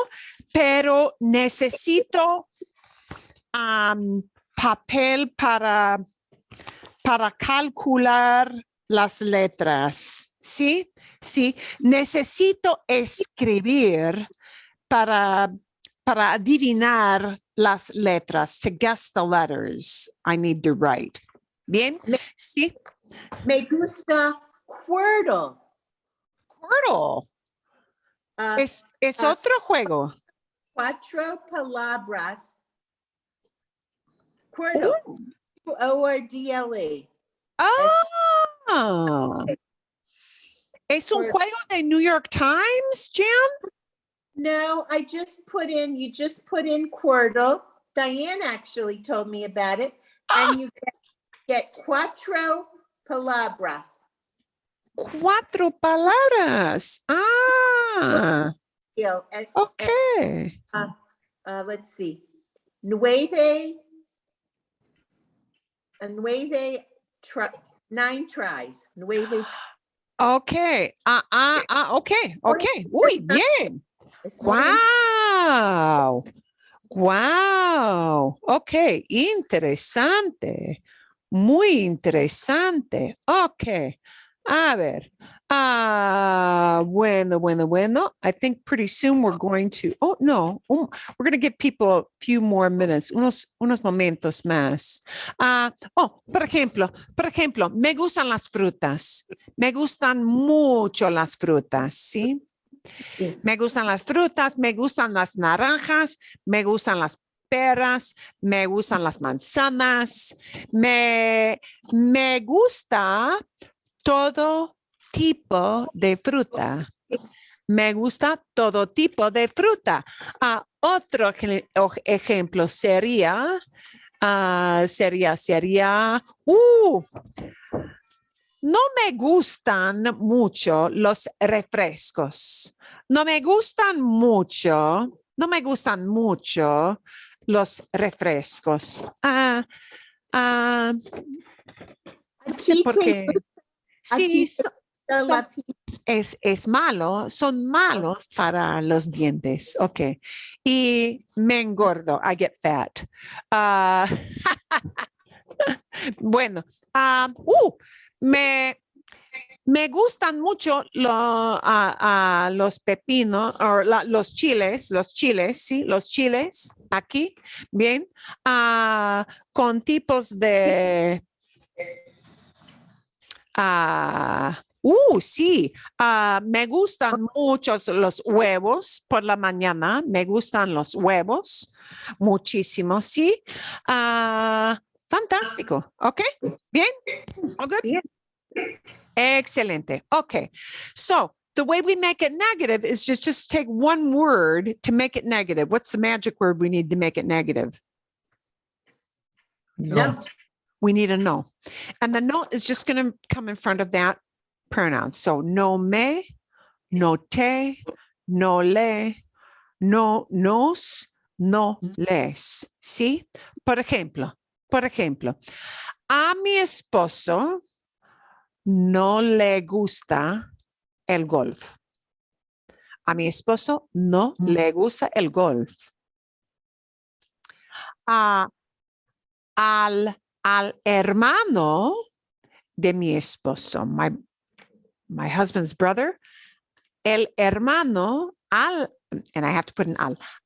pero necesito papel para calcular las letras. ¿Sí? Sí. Necesito escribir para adivinar las letras. To guess the letters, I need to write. ¿Bien? ¿Sí? Me gusta Quirtle. Quirtle. Es otro juego. 4 palabras. Quirtle. Quordle. Ah. ¿Es un juego de New York Times, Jan? No, you just put in Quirtle. Diane actually told me about it. And you get 4 palabras. 4 palabras. Ah. Yeah, Okay. let's see. Nine tries. Okay. Okay. Okay. Uy, bien. Wow. Wow. Ok, interesante. Muy interesante. Ok. A ver. Bueno. I think pretty soon we're going to, oh, no, we're going to give people a few more minutes, unos momentos más. Por ejemplo, me gustan las frutas. Me gustan mucho las frutas, ¿sí? Me gustan las frutas, me gustan las naranjas, me gustan las peras, me gustan las manzanas, me gusta todo tipo de fruta. Me gusta todo tipo de fruta. Otro ejemplo sería, no me gustan mucho los refrescos. No me gustan mucho los refrescos. No sé por qué. Sí, es malo, son malos para los dientes. Ok. Y me engordo. I get fat. Bueno, me gustan mucho los pepinos o los chiles, sí, los chiles aquí, bien, con tipos de, sí, me gustan mucho los huevos por la mañana, me gustan los huevos muchísimo, sí. Fantástico, ok, bien, all good? Yeah. Excelente. Okay. So the way we make it negative is just take one word to make it negative. What's the magic word we need to make it negative? No. We need a no. And the no is just going to come in front of that pronoun. So no me, no te, no le, no nos, no les. ¿Sí? Por ejemplo, a mi esposo no le gusta el golf. A mi esposo no le gusta el golf. Al hermano de mi esposo, my husband's brother, el hermano, and I have to put an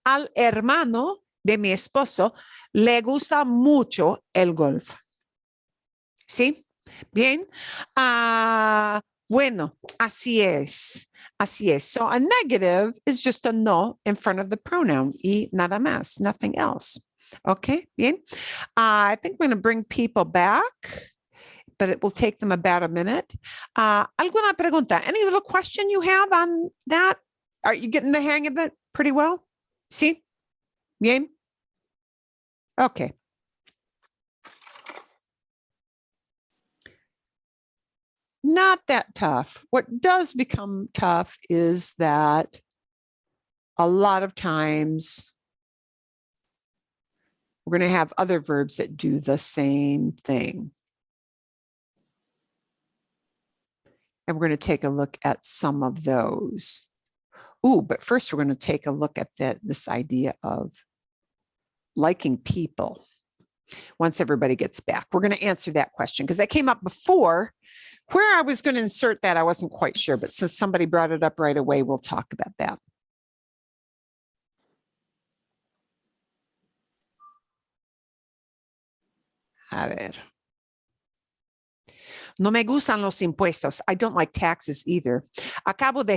al hermano de mi esposo le gusta mucho el golf. ¿Sí? Bien. Bueno, así es. So a negative is just a no in front of the pronoun. Y nada más, nothing else. Okay, bien. I think I'm going to bring people back, but it will take them about a minute. ¿Alguna pregunta? Any little question you have on that? Are you getting the hang of it pretty well? Sí? Bien? Okay. Not that tough. What does become tough is that a lot of times we're going to have other verbs that do the same thing. And we're going to take a look at some of those. But first we're going to take a look at this idea of liking people. Once everybody gets back, we're going to answer that question because that came up before. Where I was going to insert that, I wasn't quite sure, but since somebody brought it up right away, we'll talk about that. A ver. No me gustan los impuestos. I don't like taxes either. Acabo de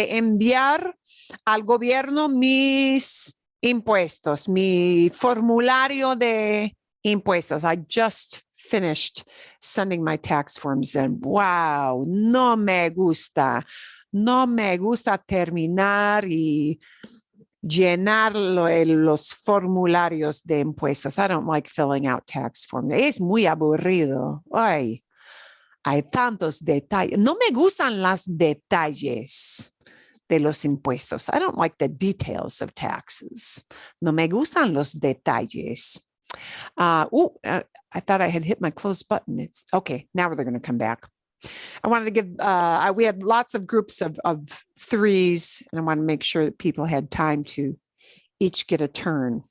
enviar al gobierno mis impuestos, mi formulario de impuestos. I just finished sending my tax forms in. Wow, no me gusta terminar y llenar los formularios de impuestos. I don't like filling out tax forms. Es muy aburrido. Ay. Hay tantos detalles. No me gustan los detalles de los impuestos. I don't like the details of taxes. No me gustan los detalles. I thought I had hit my close button. It's okay. Now they're going to come back. I wanted to give, we had lots of groups of threes, and I want to make sure that people had time to each get a turn.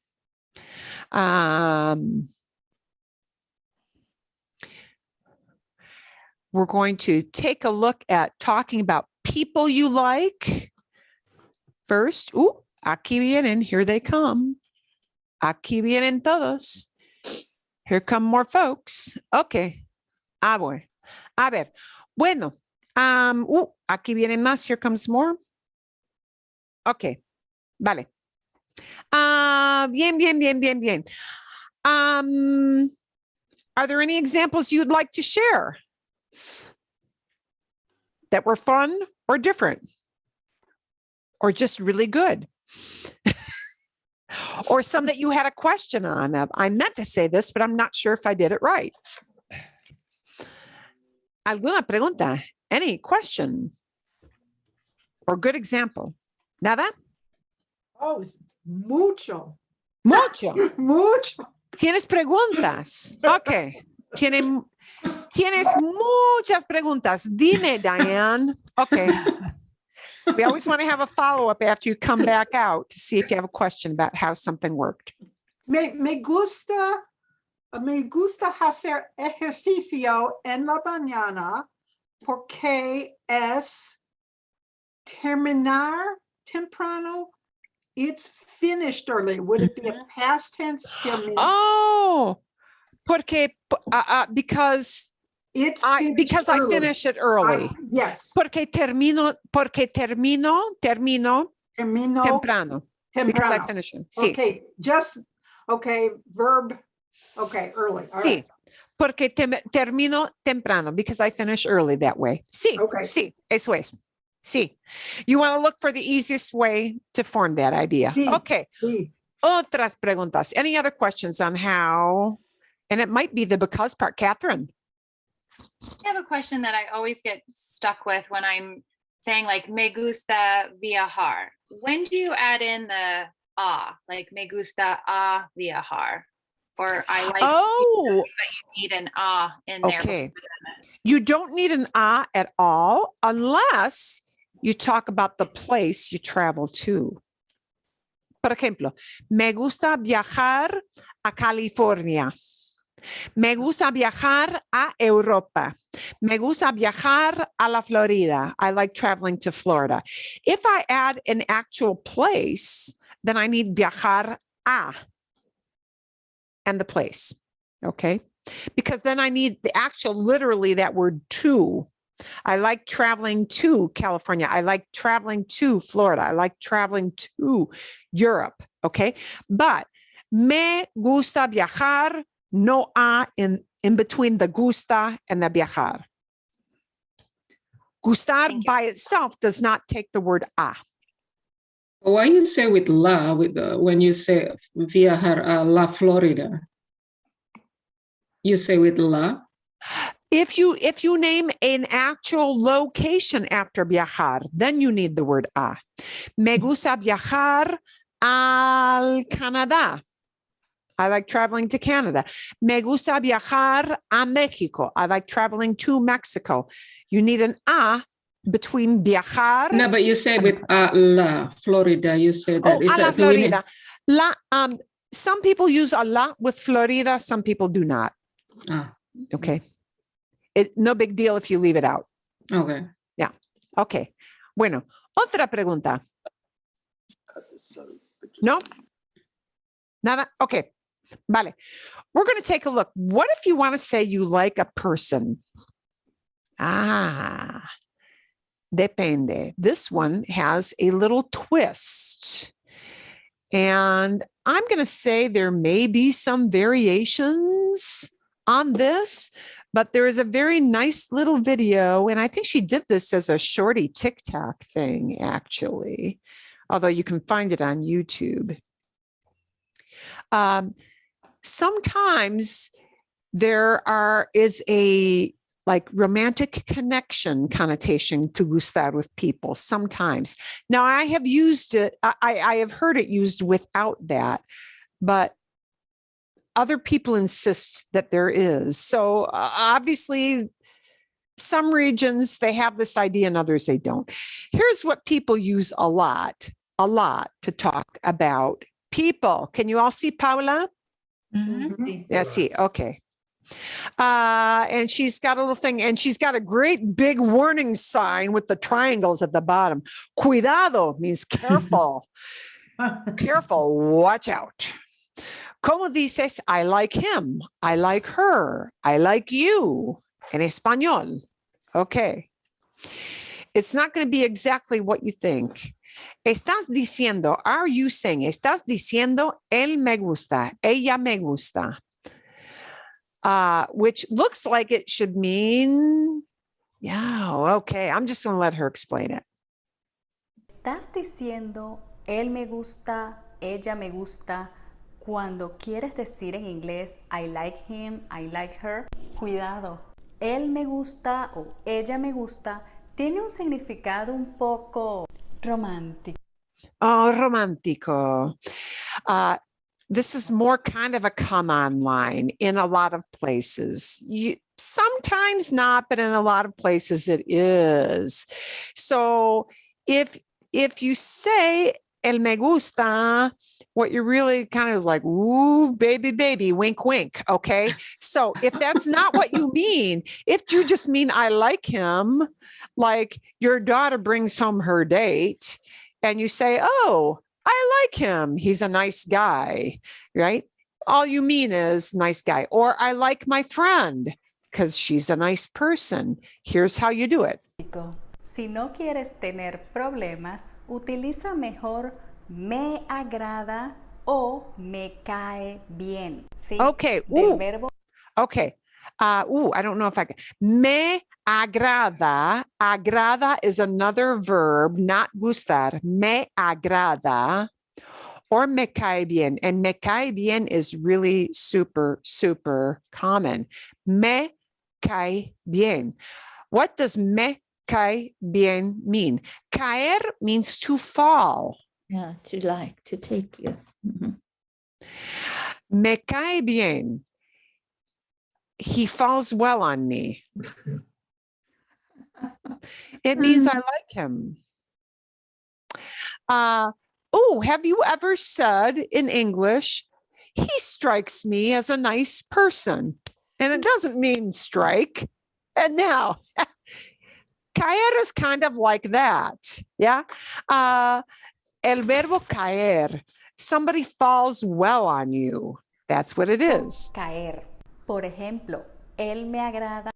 We're going to take a look at talking about people you like. First, aquí vienen, here they come. Aquí vienen todos. Here come more folks. Okay. Voy. A ver. Bueno. Aquí vienen más. Here comes more. Okay. Vale. Bien. Are there any examples you'd like to share that were fun or different or just really good? Or some that you had a question on? I meant to say this, but I'm not sure if I did it right. ¿Alguna pregunta? Any question or good example? Nada? Oh, mucho. Mucho. ¿Tienes preguntas? Okay. Tienes muchas preguntas. Dime, Diane. Okay. We always want to have a follow-up after you come back out to see if you have a question about how something worked. Me gusta hacer ejercicio en la mañana porque es terminar temprano. It's finished early. Would it be a past tense? Oh, porque because I finish it early. Yes. Porque termino temprano. Because I finish it. Sí. Okay, verb. Okay, early. All sí. Right. Porque termino temprano because I finish early that way. Sí. Okay. Sí. Eso es. Sí. You want to look for the easiest way to form that idea. Sí. Okay. Sí. Otras preguntas. Any other questions on how? And it might be the because part. Catherine. I have a question that I always get stuck with when I'm saying like me gusta viajar. When do you add in the like me gusta viajar? Or I like but you need an in there. Okay. You don't need an at all unless you talk about the place you travel to. Por ejemplo, me gusta viajar a California. Me gusta viajar a Europa. Me gusta viajar a la Florida. I like traveling to Florida. If I add an actual place, then I need viajar a and the place. Okay. Because then I need the actual, literally that word to. I like traveling to California. I like traveling to Florida. I like traveling to Europe. Okay. But me gusta viajar, no in between the gusta and the viajar. Gustar by itself does not take the word a. Why you say with la when you say viajar a la Florida? You say with la? If you name an actual location after viajar, then you need the word a. Me gusta viajar al Canadá. I like traveling to Canada. Me gusta viajar a Mexico. I like traveling to Mexico. You need an a between viajar. No, but you say with la Florida. You say that. A la Florida. Some people use a la with Florida. Some people do not. Okay. No big deal if you leave it out. Okay. Yeah. Okay. Bueno, otra pregunta. No? Nada? Okay. Vale. We're going to take a look. What if you want to say you like a person? Depende. This one has a little twist. And I'm going to say there may be some variations on this, but there is a very nice little video. And I think she did this as a shorty TikTok thing, actually, although you can find it on YouTube. Sometimes there is a like romantic connection connotation to gustar with people sometimes. Now I have used it, I have heard it used without that, but other people insist that there is. So obviously some regions, they have this idea and others they don't. Here's what people use a lot to talk about people. Can you all see Paula? Yeah, see, okay. And she's got a little thing, and she's got a great big warning sign with the triangles at the bottom. Cuidado means careful. Careful, watch out. Como dices, I like him, I like her, I like you, en español. Okay. It's not going to be exactly what you think. Estás diciendo, are you saying, estás diciendo, él me gusta, ella me gusta, which looks like it should mean, yeah, okay. I'm just going to let her explain it. Estás diciendo, él me gusta, ella me gusta, cuando quieres decir en inglés, I like him, I like her. Cuidado, él me gusta o ella me gusta tiene un significado un poco romántico. Oh, romántico. This is more kind of a come-on line in a lot of places. Sometimes not, but in a lot of places it is. So if you say el me gusta, what you're really kind of is like, ooh, baby, wink, wink. Okay. So if that's not what you mean, if you just mean I like him, like your daughter brings home her date and you say, oh, I like him, he's a nice guy, right? All you mean is nice guy. Or I like my friend because she's a nice person. Here's how you do it. Si no quieres tener problemas, utiliza mejor me agrada o me cae bien. ¿Sí? Okay. Del verbo. Okay. I don't know if I can. Me agrada. Agrada is another verb, not gustar. Me agrada or me cae bien. And me cae bien is really super, super common. Me cae bien. What does me cae bien mean? Caer means to fall. Yeah, to take you. Me cae bien. He falls well on me. It means I like him. Have you ever said in English, he strikes me as a nice person? And it doesn't mean strike. And now, caer is kind of like that. Yeah. El verbo caer. Somebody falls well on you. That's what it is. Caer. Por ejemplo, él me agrada.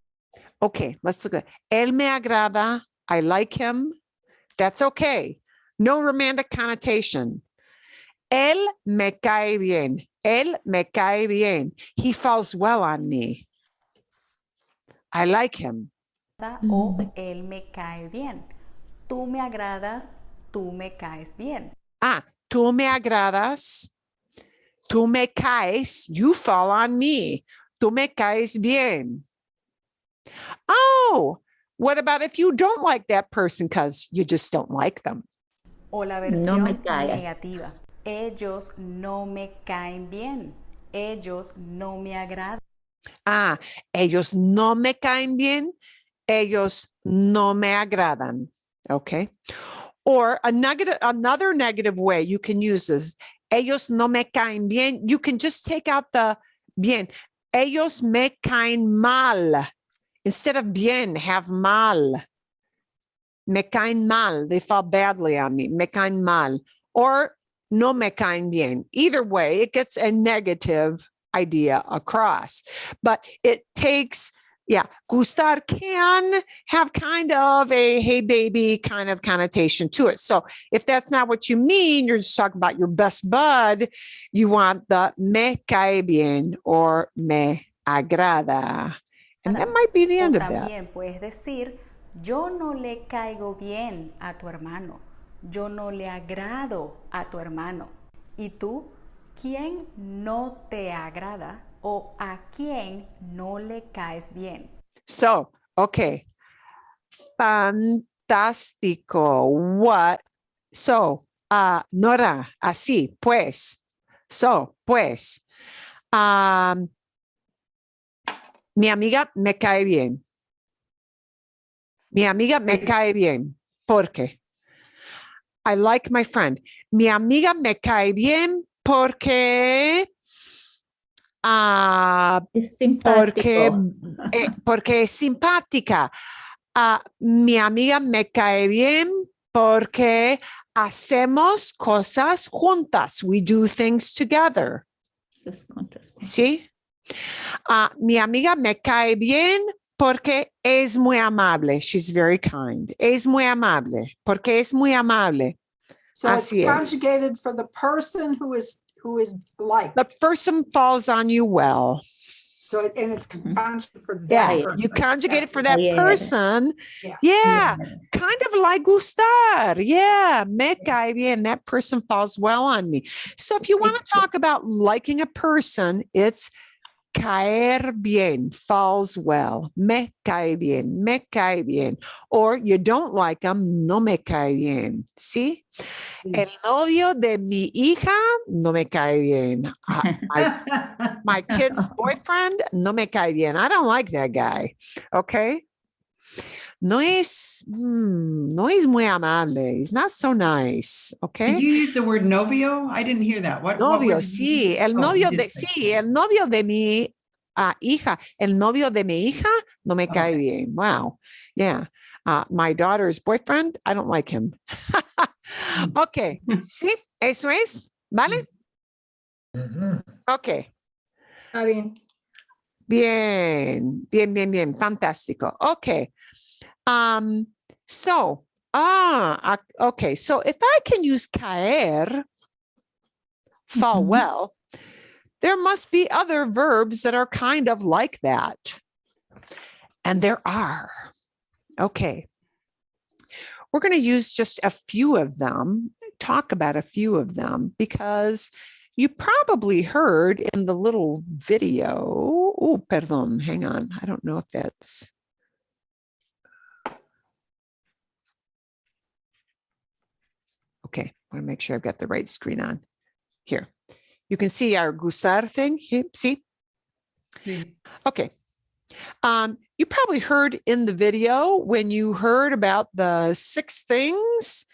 Okay, let's look at él me agrada. I like him. That's okay. No romantic connotation. Él me cae bien. Él me cae bien. He falls well on me. I like him. O él me cae bien. Tú me agradas, tú me caes bien. Tú me agradas. Tú me caes. You fall on me. Tú me caes bien. Oh, what about if you don't like that person because you just don't like them? O la versión negativa. Ellos no me caen bien. Ellos no me agradan. Ellos no me caen bien. Ellos no me agradan. Okay. Or another negative way you can use this. Ellos no me caen bien. You can just take out the bien. Ellos me caen mal. Instead of bien, have mal. Me caen mal. They fall badly on me. Me caen mal. Or no me caen bien. Either way, it gets a negative idea across. But it takes, gustar can have kind of a hey baby kind of connotation to it. So if that's not what you mean, you're just talking about your best bud, you want the me cae bien or me agrada. And that might be the end of that. También puedes decir, yo no le caigo bien a tu hermano. Yo no le agrado a tu hermano. ¿Y tú? ¿Quién no te agrada o a quién no le caes bien? So, okay. Fantástico. What? So, Nora, así, pues. So, pues. Mi amiga me cae bien. Mi amiga me cae bien. ¿Por qué? I like my friend. Mi amiga me cae bien porque Es simpático. porque es simpática. Mi amiga me cae bien porque hacemos cosas juntas. We do things together. ¿Sí? Mi amiga me cae bien porque es muy amable. She's very kind. Es muy amable. Porque es muy amable. So Así it's es. conjugated for the person who is liked. The person falls on you well. So and it's conjugated for that Yeah, person. you conjugate it for that Yeah. person. Yeah. Yeah, kind of like gustar. Yeah, me cae bien. That person falls well on me. So if you want to talk about liking a person, it's caer bien, falls well. Me cae bien, me cae bien. Or you don't like them, no me cae bien. ¿Sí? El novio de mi hija no me cae bien. My kid's boyfriend no me cae bien. I don't like that guy. Okay. No es muy amable. He's not so nice. Okay. Did you use the word novio? I didn't hear that. What Novio, word did you sí. use? El Oh, novio you de, did say. sí, el novio de mi hija. El novio de mi hija no me cae Okay. bien. Wow. Yeah. My daughter's boyfriend, I don't like him. Okay. Sí, eso es. ¿Vale? Okay. Está bien. Bien, bien, bien, bien. Fantástico. Okay. So, okay. So if I can use caer, fall well, there must be other verbs that are kind of like that. And there are. Okay. We're going to use just a few of them, talk about a few of them, because you probably heard in the little video. Oh, perdón, hang on. I don't know if that's. Okay, I want to make sure I've got the right screen on. Here. You can see our gustar thing. See? Okay. You probably heard in the video when you heard about the 6 things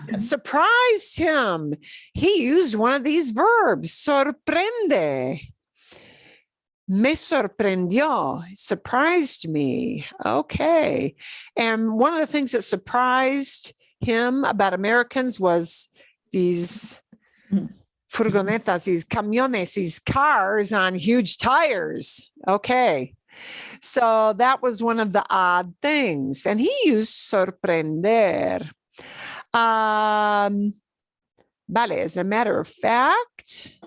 that surprised him. He used one of these verbs, sorprende. Me sorprendió. It surprised me. Okay. And one of the things that surprised him about Americans was these furgonetas, these camiones, these cars on huge tires. Okay. So that was one of the odd things. And he used sorprender. Vale, as a matter of fact,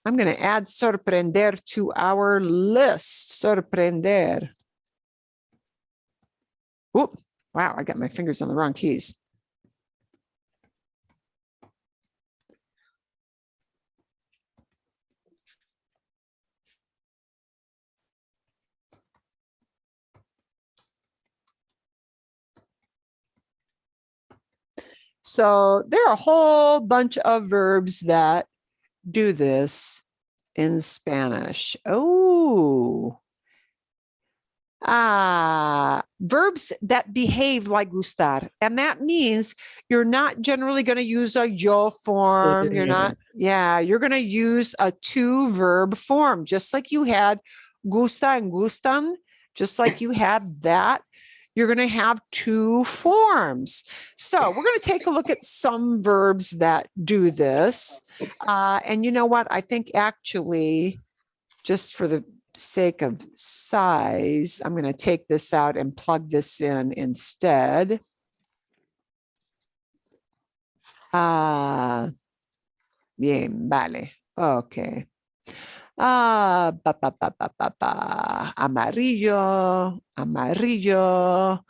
I'm going to add sorprender to our list. Sorprender. Oh, wow, I got my fingers on the wrong keys. So there are a whole bunch of verbs that do this in Spanish. Oh, verbs that behave like gustar. And that means you're not generally going to use a yo form. You're not, you're going to use a 2-verb form, just like you had gusta and gustan, just like you had that. You're going to have 2 forms. So we're going to take a look at some verbs that do this. And you know what? I think actually, just for the sake of size, I'm going to take this out and plug this in instead. Bien, vale. Okay. Amarillo, amarillo.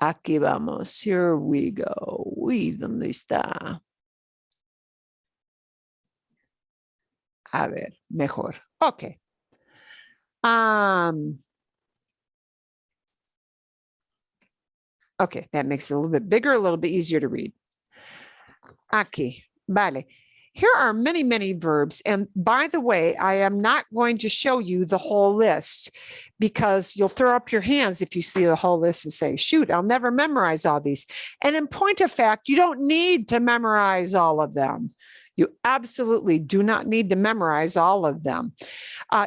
Aquí vamos. Here we go. Uy, ¿dónde está? A ver, mejor. Okay. Okay, that makes it a little bit bigger, a little bit easier to read. Aquí, vale. Here are many, many verbs. And by the way, I am not going to show you the whole list because you'll throw up your hands if you see the whole list and say, shoot, I'll never memorize all these. And in point of fact, you don't need to memorize all of them. You absolutely do not need to memorize all of them.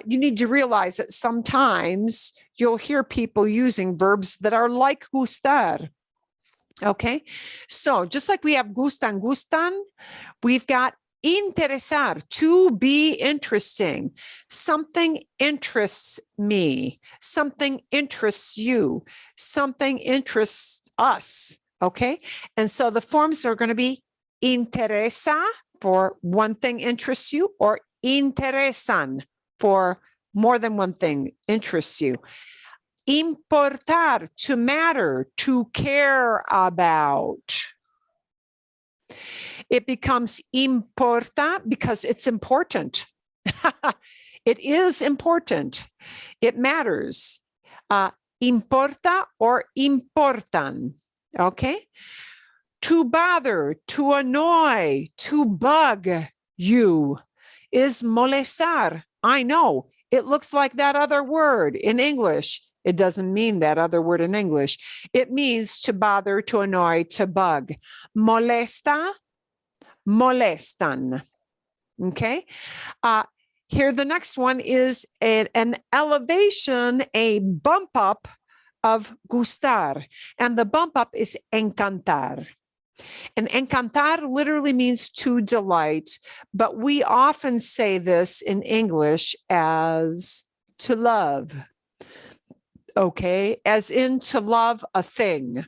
You need to realize that sometimes you'll hear people using verbs that are like gustar. Okay, so just like we have gustan, gustan, we've got interesar, to be interesting. Something interests me. Something interests you. Something interests us. Okay, and so the forms are going to be interesa for one thing interests you, or interesan for more than one thing interests you. Importar, to matter, to care about. It becomes importa because it's important. It is important. It matters. Importa or importan. Okay. To bother, to annoy, to bug you is molestar. I know it looks like that other word in English. It doesn't mean that other word in English. It means to bother, to annoy, to bug. Molesta, molestan. Okay. Here, the next one is an elevation, a bump up of gustar. And the bump up is encantar. And encantar literally means to delight, but we often say this in English as to love. Okay, as in to love a thing,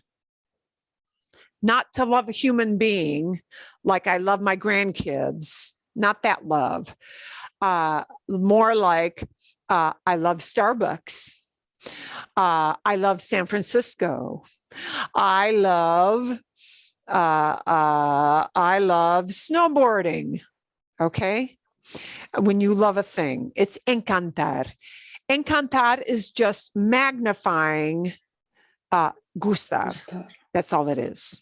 not to love a human being like I love my grandkids, not that love. More like I love Starbucks. I love San Francisco. I love snowboarding. Okay, when you love a thing, it's encantar. Encantar is just magnifying gustar. That's all it is.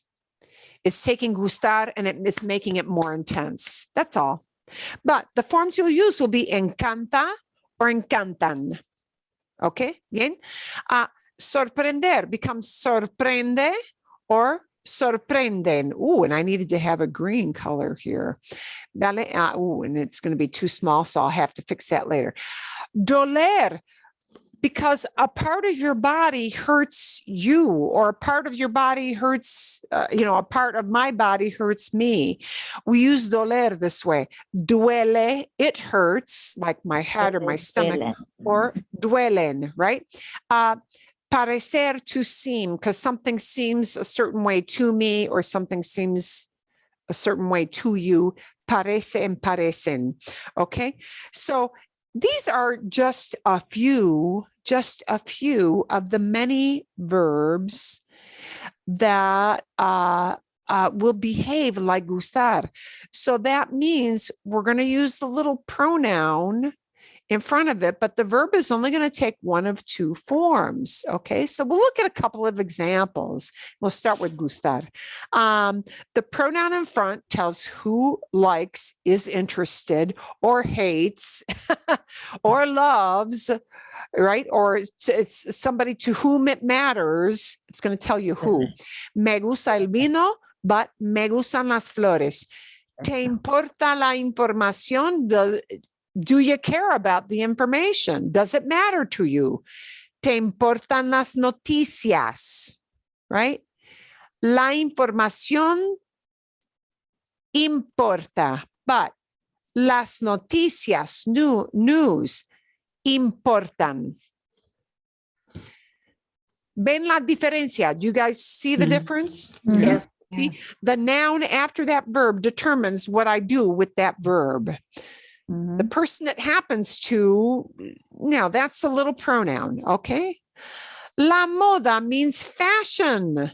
It's taking gustar and it's making it more intense. That's all. But the forms you'll use will be encanta or encantan. Okay, bien. Sorprender becomes sorprende or sorprenden. Ooh, and I needed to have a green color here. Ooh, and it's going to be too small, so I'll have to fix that later. Doler, because a part of your body hurts you, or a part of your body hurts, a part of my body hurts me. We use doler this way. Duele, it hurts, like my head or my stomach, or duelen, right? Parecer, to seem, because something seems a certain way to me, or something seems a certain way to you. Parece and parecen. Okay, so these are just a few of the many verbs that will behave like gustar. So that means we're going to use the little pronoun in front of it, but the verb is only going to take one of two forms. Okay, so we'll look at a couple of examples. We'll start with gustar. The pronoun in front tells who likes, is interested, or hates, or loves, right? Or it's somebody to whom it matters. It's going to tell you who. Me gusta el vino, but me gustan las flores. ¿Te importa la información? Do you care about the information? Does it matter to you? ¿Te importan las noticias? Right? La información importa, but las noticias, news, importan. ¿Ven la diferencia? Do you guys see the difference? Yes. The noun after that verb determines what I do with that verb. The person it happens to, now that's a little pronoun, okay? La moda means fashion,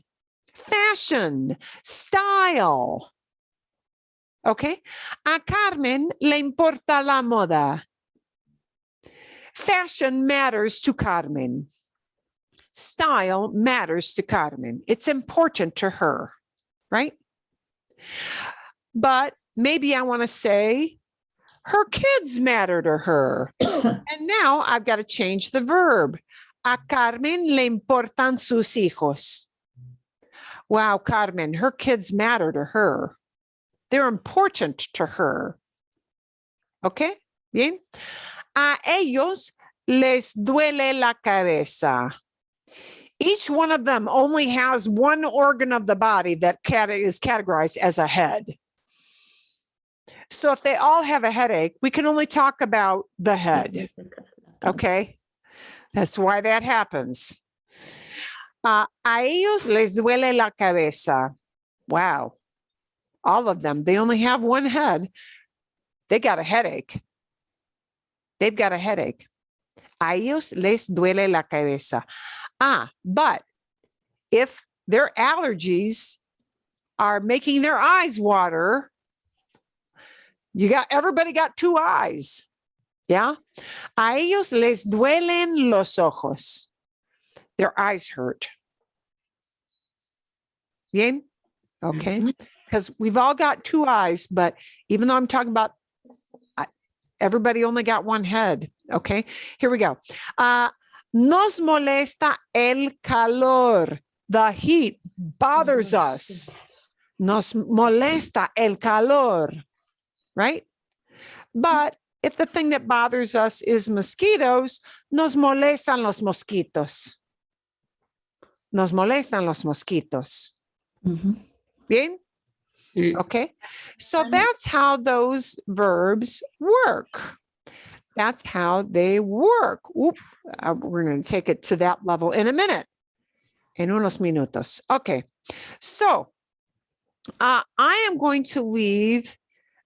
style. Okay. A Carmen le importa la moda. Fashion matters to Carmen. Style matters to Carmen. It's important to her, right? But maybe I want to say her kids matter to her. And now I've got to change the verb. A Carmen le importan sus hijos. Wow, Carmen, her kids matter to her. They're important to her. Okay, bien. A ellos les duele la cabeza. Each one of them only has one organ of the body that is categorized as a head. So if they all have a headache, we can only talk about the head. Okay, that's why that happens. A ellos les duele la cabeza. Wow. All of them, they only have one head. They got a headache. They've got a headache. A ellos les duele la cabeza. But if their allergies are making their eyes water, everybody got two eyes. Yeah. A ellos les duelen los ojos. Their eyes hurt. Bien? Okay. Because we've all got two eyes, but even though I'm talking about everybody only got one head. Okay. Here we go. Nos molesta el calor. The heat bothers us. Nos molesta el calor. Right? But if the thing that bothers us is mosquitoes, nos molestan los mosquitos. Nos molestan los mosquitos. Bien? Okay. So that's how those verbs work. That's how they work. We're going to take it to that level in a minute. En unos minutos. Okay. So I am going to leave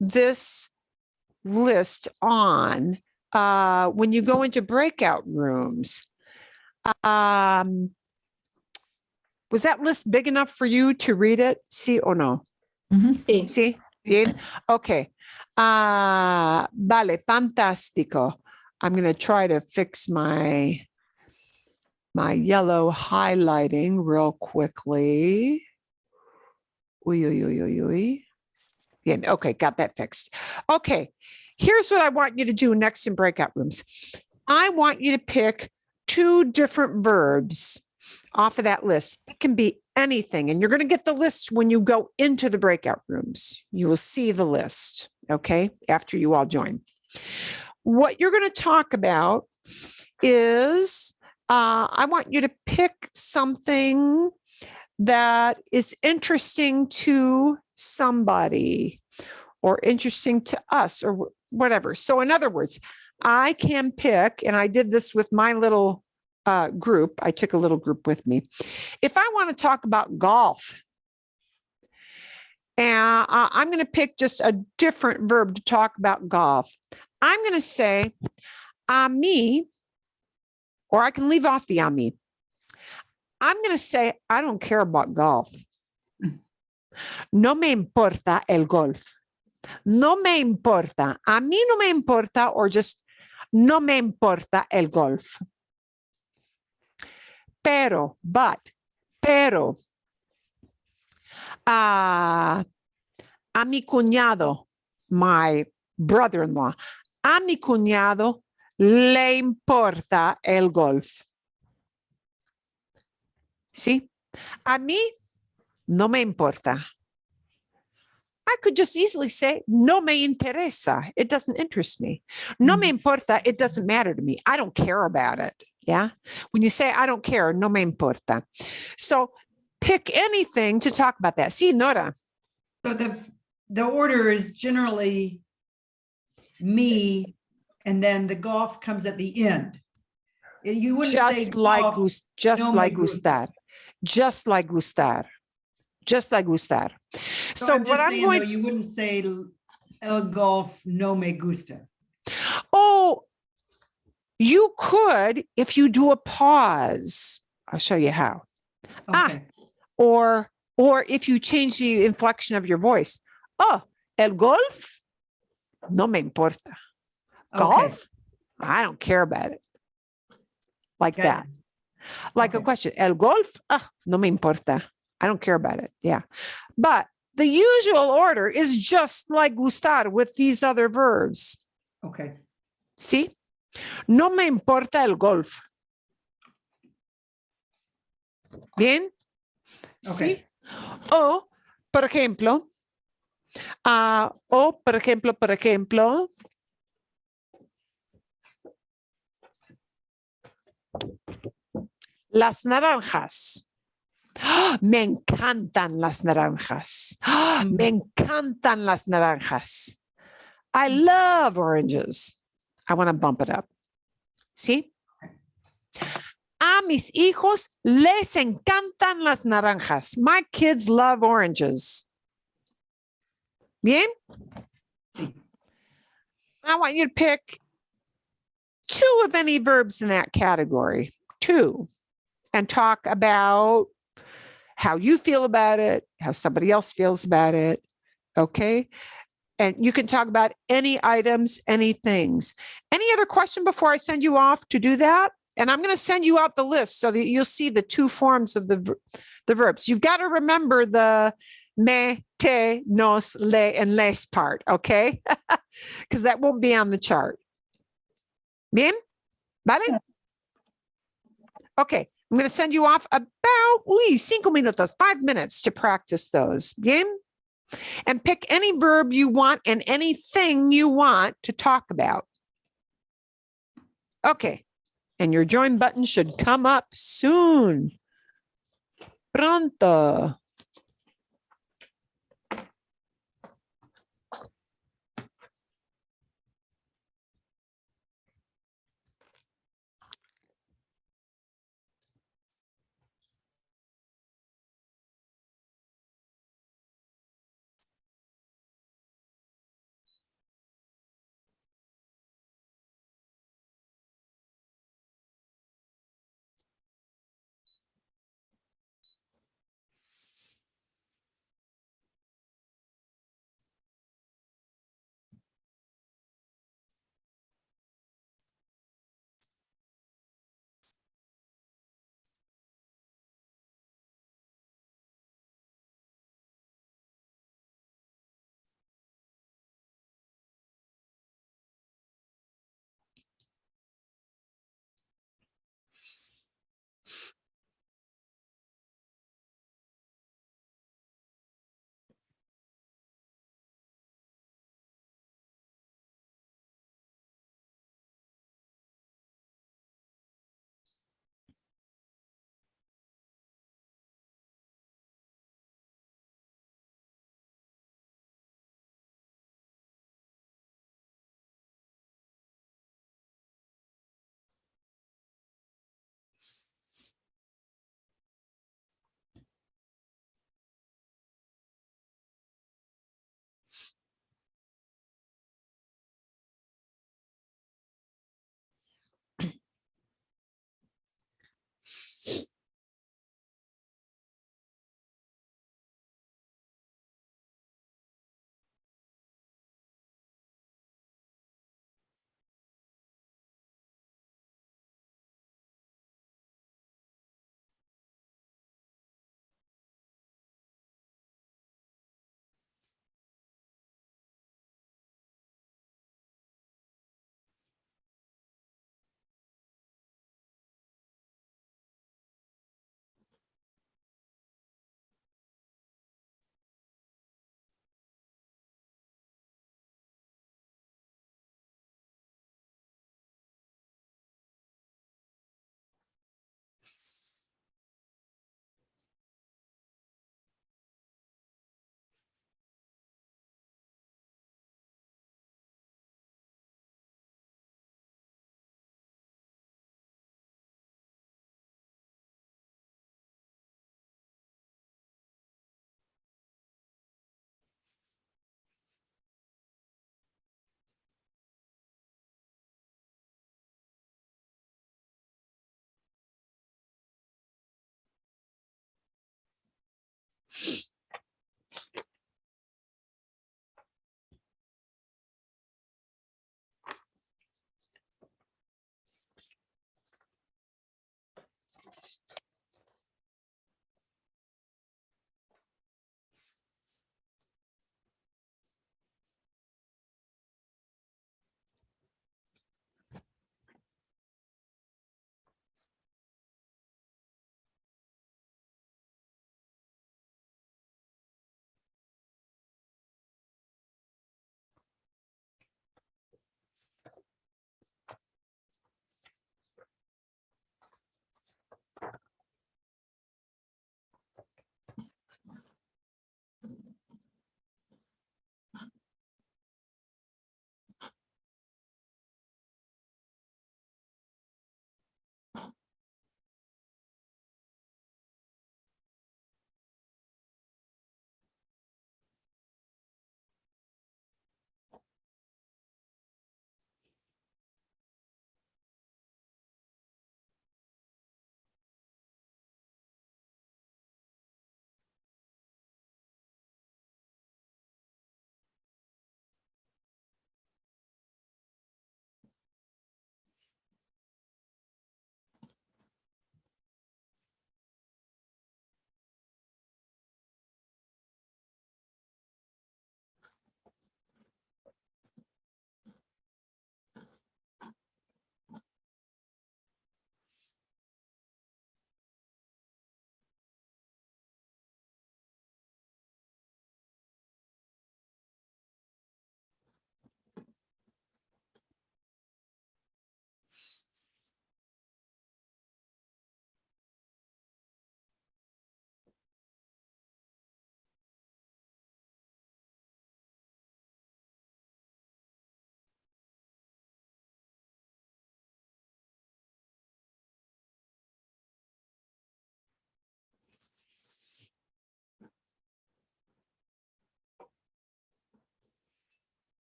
this list on when you go into breakout rooms. Was that list big enough for you to read it? Sí or no? Sí. Bien. Okay. Vale, fantástico. I'm going to try to fix my yellow highlighting real quickly. Bien. Okay, got that fixed. Okay, here's what I want you to do next in breakout rooms. I want you to pick 2 different verbs off of that list. It can be anything, and you're going to get the list when you go into the breakout rooms. You will see the list, okay, after you all join. What you're going to talk about is I want you to pick something that is interesting to somebody or interesting to us or whatever. So in other words, I can pick, and I did this with my little group. I took a little group with me. If I want to talk about golf, and I'm going to pick just a different verb to talk about golf. I'm going to say a mí, or I can leave off the a mí. I'm going to say, I don't care about golf. No me importa el golf. No me importa. A mí no me importa, or just no me importa el golf. Pero, a mi cuñado, my brother-in-law, a mi cuñado le importa el golf. ¿Sí? A mí no me importa. I could just easily say, no me interesa. It doesn't interest me. No me importa. It doesn't matter to me. I don't care about it. Yeah. When you say, I don't care, no me importa. So pick anything to talk about that. Sí, Nora. So the order is generally me, and then the golf comes at the end. You wouldn't say golf, just like gustar. Just like gustar. Just like gustar. So what I'm going to, you wouldn't say el golf no me gusta. Oh, you could if you do a pause. I'll show you how. Okay. Or if you change the inflection of your voice. Oh, El golf, no me importa. Golf, I don't care about it. Like that. Like a question. El golf, no me importa. I don't care about it. Yeah. But the usual order is just like gustar with these other verbs. Okay. See? No me importa el golf. Bien? Sí. O, por ejemplo, por ejemplo, las naranjas. Me encantan las naranjas. Me encantan las naranjas. I love oranges. I want to bump it up. ¿Sí? A mis hijos les encantan las naranjas. My kids love oranges. Bien? I want you to pick 2 of any verbs in that category. 2. And talk about how you feel about it, how somebody else feels about it. Okay? And you can talk about any items, any things. Any other question before I send you off to do that? And I'm going to send you out the list so that you'll see the 2 forms of the verbs. You've got to remember the me, te, nos, le, and les part, okay? Because that won't be on the chart. Bien? Vale? Okay, I'm going to send you off about 5 minutos, 5 minutes to practice those. Bien? And pick any verb you want and anything you want to talk about. Okay. And your join button should come up soon. Pronto.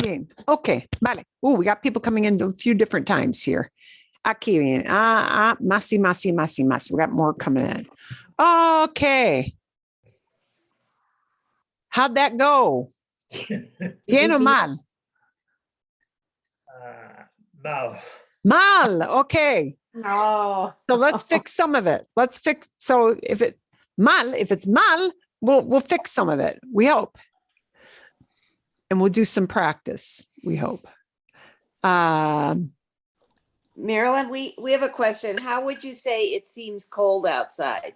Bien. Okay. Vale. Oh, we got people coming in a few different times here. Aquí bien. Más. We got more coming in. Okay. How'd that go? Bien o mal? Mal. Mal. Okay. No. So let's fix some of it. So if it's mal, we'll fix some of it. We hope. And we'll do some practice. We hope. Marilyn, we have a question. How would you say it seems cold outside?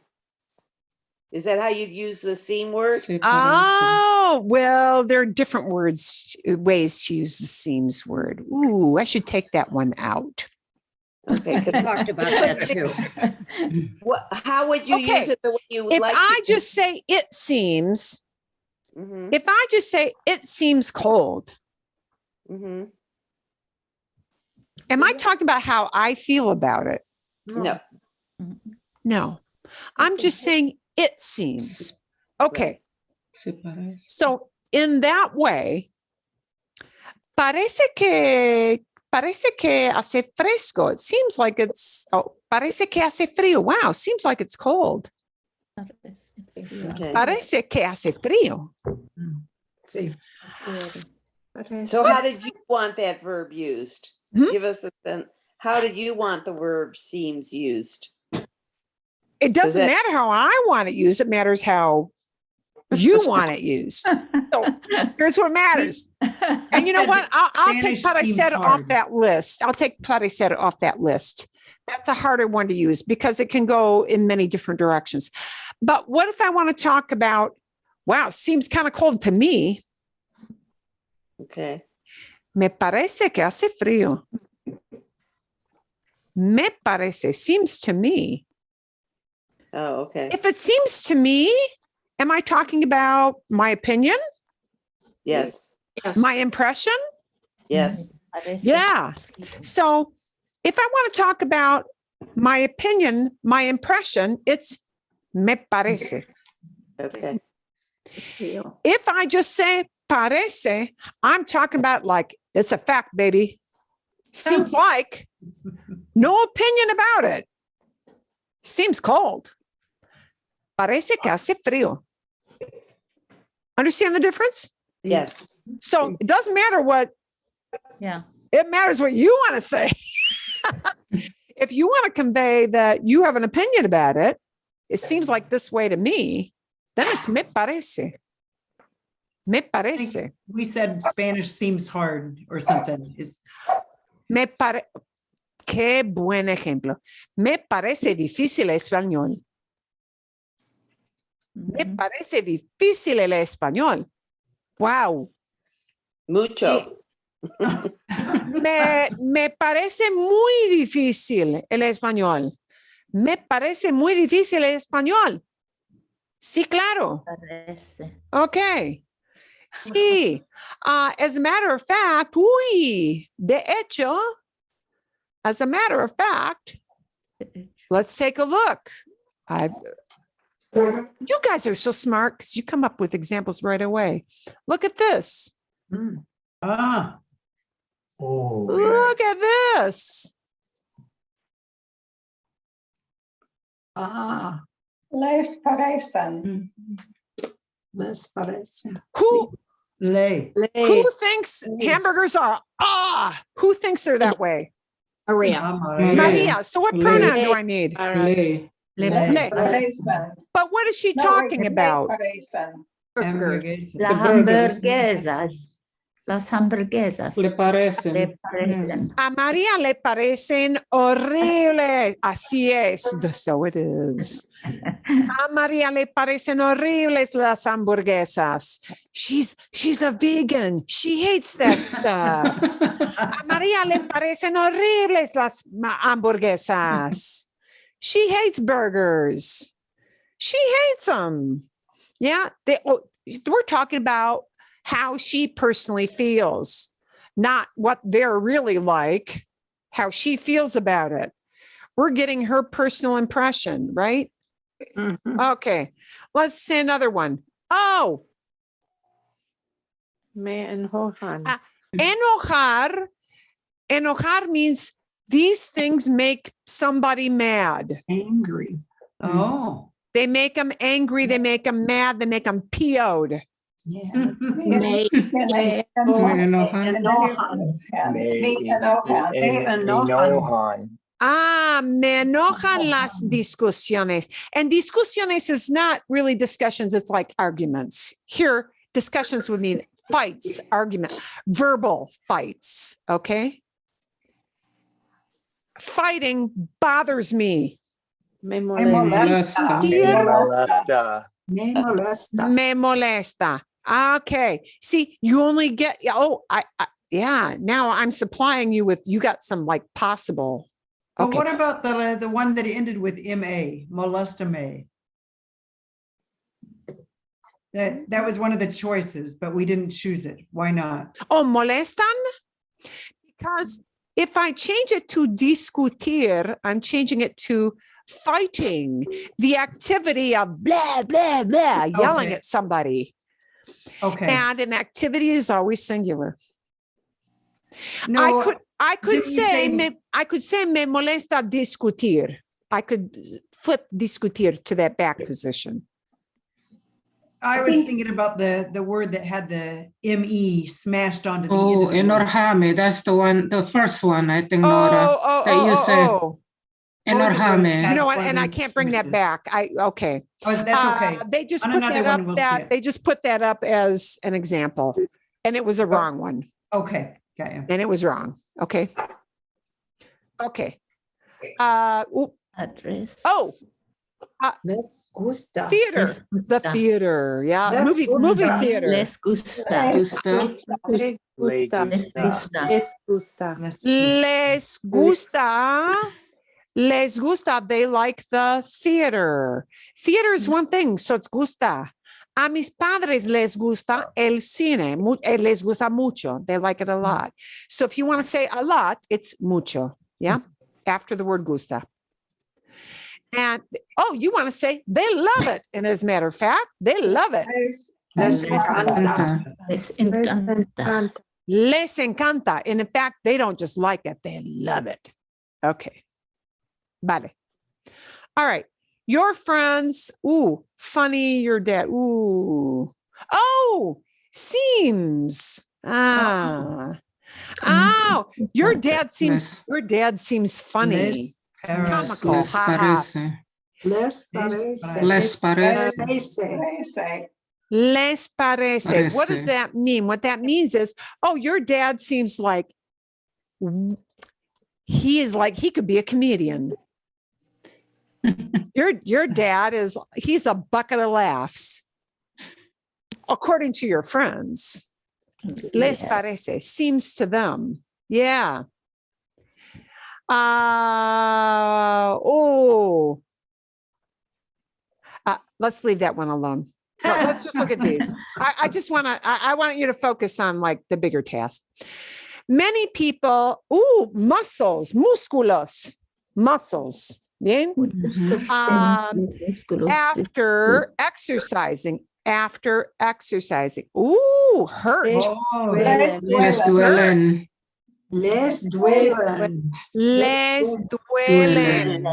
Is that how you'd use the seem word? Oh, well, there are different ways to use the seems word. Ooh, I should take that one out. Okay, We talked about that too. How would you use it the way you would if like I to? just say it seems, Mhm. if I just say it seems cold, Mhm. am I talking about how I feel about it? No. No, I'm just saying it seems. Okay. So in that way, parece que hace fresco. It seems like parece que hace frío. Wow, seems like it's cold. Okay. Parece que hace frío. Sí. So how did you want that verb used? Give us a sense. How did you want the verb seems used? It doesn't matter how I want it used. It matters how you want it used. So here's what matters. And you know what? I'll take parecer off that list. That's a harder one to use because it can go in many different directions. But what if I want to talk about, wow, seems kind of cold to me. Okay. Me parece que hace frío. Me parece, seems to me. Oh, okay. If it seems to me, am I talking about my opinion? Yes. My impression? Yes. Yeah. So if I want to talk about my opinion, my impression, it's me parece. Okay. If I just say parece, I'm talking about like, it's a fact, baby. Seems like no opinion about it. Seems cold. Parece que hace frío. Understand the difference? Yes. So it doesn't matter what. Yeah. It matters what you want to say. If you want to convey that you have an opinion about it, it seems like this way to me, then it's me parece. Me parece. We said Spanish seems hard or something. Me pare. Qué buen ejemplo. Me parece difícil el español. Me parece difícil el español. Wow. Mucho. Me parece muy difícil el español. Me parece muy difícil el español. Sí, claro. Okay. Sí. As a matter of fact, de hecho, as a matter of fact, let's take a look. You guys are so smart because you come up with examples right away. Look at this. Oh. Look at this. Les parecen. Les parecen. Who thinks hamburgers are who thinks they're that way? Maria. So what pronoun do I need? But what is she talking about? Las hamburguesas. Las hamburguesas. Le parecen. Le parecen. A Maria le parecen horribles. Así es. So it is. A Maria le parecen horribles las hamburguesas. She's a vegan. She hates that stuff. A Maria le parecen horribles las hamburguesas. She hates burgers. She hates them. Yeah, we're talking about how she personally feels, not what they're really like, how she feels about it. We're getting her personal impression, right? Mm-hmm. Okay, let's say another one. Oh. Me enojan. Enojar, enojar means these things make somebody mad. Angry. Oh. They make them angry. They make them mad. They make them PO'd. Yeah. Me enojan. Ah, me enojan las discusiones. And discusiones is not really discussions. It's like arguments. Here, discussions would mean fights, argument, verbal fights. Okay. Fighting bothers me. Me molesta. Me molesta. Me molesta. Okay. See, you only get, yeah. Now I'm supplying you with, you got some like possible. But Okay. what about the one that ended with MA, molesta me? That was one of the choices, but we didn't choose it. Why not? Oh, molestan? Because if I change it to discutir, I'm changing it to fighting, the activity of blah, blah, blah, yelling at somebody. Okay. And an activity is always singular. No, I could didn't you say, say- I could say me molesta discutir. I could flip discutir to that back position. I was thinking about the word that had the ME smashed onto the end Oh, of the word. enorjame. That's the one, the first one, I think, Nora, that you said. Enorjame. You know what? One of And I those can't bring that choices. back. Okay. Oh, that's okay. They just On put another that one, up. we'll see it. They just put that up as an example, and it was a wrong one. Okay, got you. And it was wrong. Okay. Okay. Address. Oh, Les gusta. theater. The theater. Yeah. Les Movie gusta. theater. Les gusta. Les gusta. Les gusta. Les gusta. Les gusta. Les gusta. They like the theater. Theater is one thing. So it's gusta. A mis padres les gusta el cine. Les gusta mucho. They like it a lot. So if you want to say a lot, it's mucho. Yeah. After the word gusta. And you want to say they love it. And as a matter of fact, they love it. Les encanta. Les encanta. Les encanta. And in fact, they don't just like it, they love it. Okay. Vale. All right. Your friends. Ooh, funny, your dad. Ooh. Oh, seems. Oh, your dad seems funny. Comical. Les Ha, ha. parece. Les parece. Les parece. Les parece. What does Parece. that mean? What that means is, your dad seems like he could be a comedian. Your dad he's a bucket of laughs, according to your friends. Les parece, seems to them. Yeah. Let's leave that one alone. Let's just look at these. I want you to focus on like the bigger task. Many people, muscles, músculos, muscles. Bien? After exercising. Ooh, hurt. Les duelen. Les duelen. Les duelen.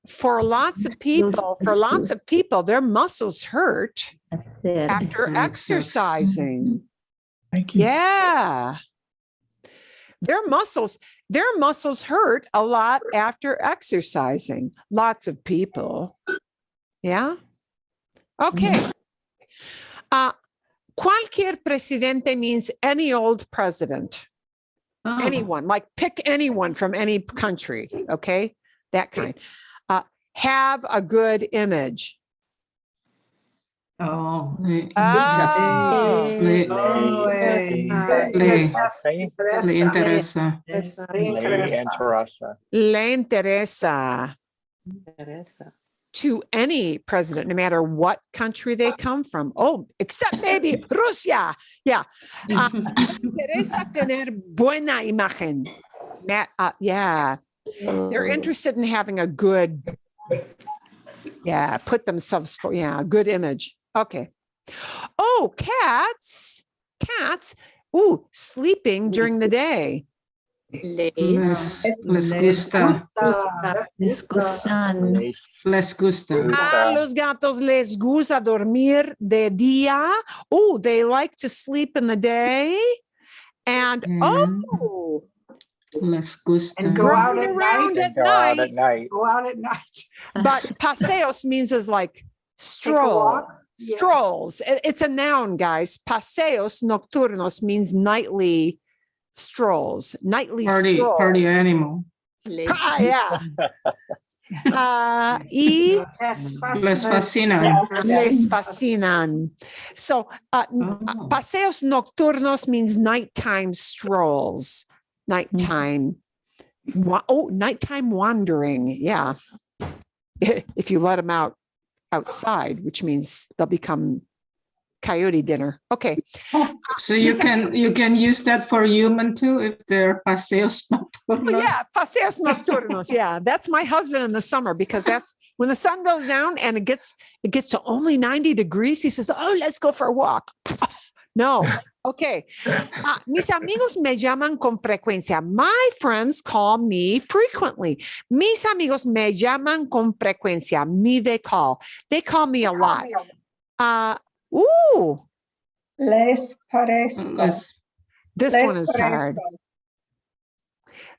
For lots of people, their muscles hurt after exercising. Thank you. Yeah. Their muscles hurt a lot after exercising. Lots of people. Yeah. Okay. Cualquier presidente means any old president. Anyone, like pick anyone from any country. Okay. That kind. Have a good image. Le interesa. Le interesa. To any president, no matter what country they come from. Except maybe Russia. Yeah. Interesa tener buena imagen. Yeah. They're interested in having a good, put themselves for, a good image. Okay. Cats. sleeping during the day. Les gusta. Les gustan. Les gusta. Los gatos les gusta dormir de día. Oh, they like to sleep in the day. And les gusta. And go out at around night. at night. Go out at night. But paseos means is like stroll. Strolls. It's a noun, guys. Paseos nocturnos means nightly strolls. Nightly strolls. Party animal. Yeah. Y les fascinan. Les fascinan. So paseos nocturnos means nighttime strolls. Nighttime. Nighttime wandering. Yeah. If you let them outside, which means they'll become coyote dinner. Okay. So you can use that for human too if they're paseos nocturnos. Yeah, paseos nocturnos. Yeah, that's my husband in the summer because that's when the sun goes down and it gets to only 90 degrees. He says, "Oh, let's go for a walk." No. Okay. Mis amigos me llaman con frecuencia. My friends call me frequently. Mis amigos me llaman con frecuencia. Me, they call. They call me a lot. Les parezco. This one is hard.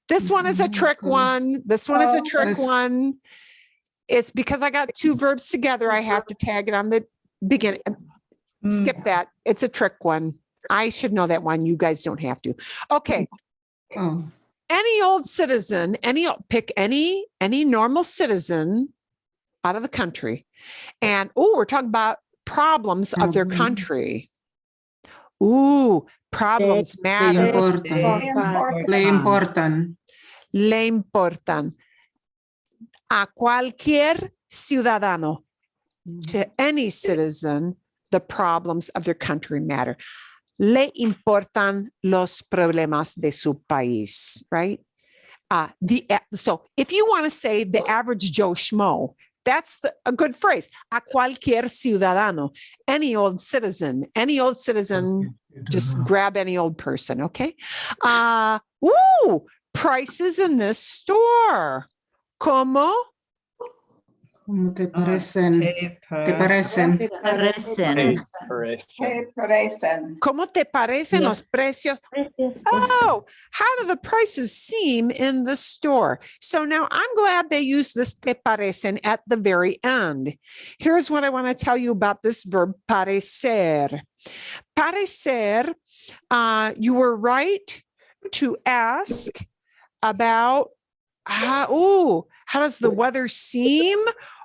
This one is a trick one. This one is a trick one. It's because I got two verbs together. I have to tag it on the beginning. Skip that. It's a trick one. I should know that one. You guys don't have to. Okay. Any old citizen, pick any normal citizen out of the country. And we're talking about problems of their country. Problems matter. Le importan. Le importan. A cualquier ciudadano, to any citizen, the problems of their country matter. Le importan los problemas de su país, right? So if you want to say the average Joe Schmo, that's a good phrase. A cualquier ciudadano, any old citizen, just grab any old person, okay? Prices in this store. ¿Cómo? ¿Cómo te parecen? ¿Te parecen? ¿Cómo te parecen los precios? Oh, how do the prices seem in the store? So now I'm glad they use this te parecen at the very end. Here's what I want to tell you about this verb parecer. Parecer, you were right to ask about how does the weather seem?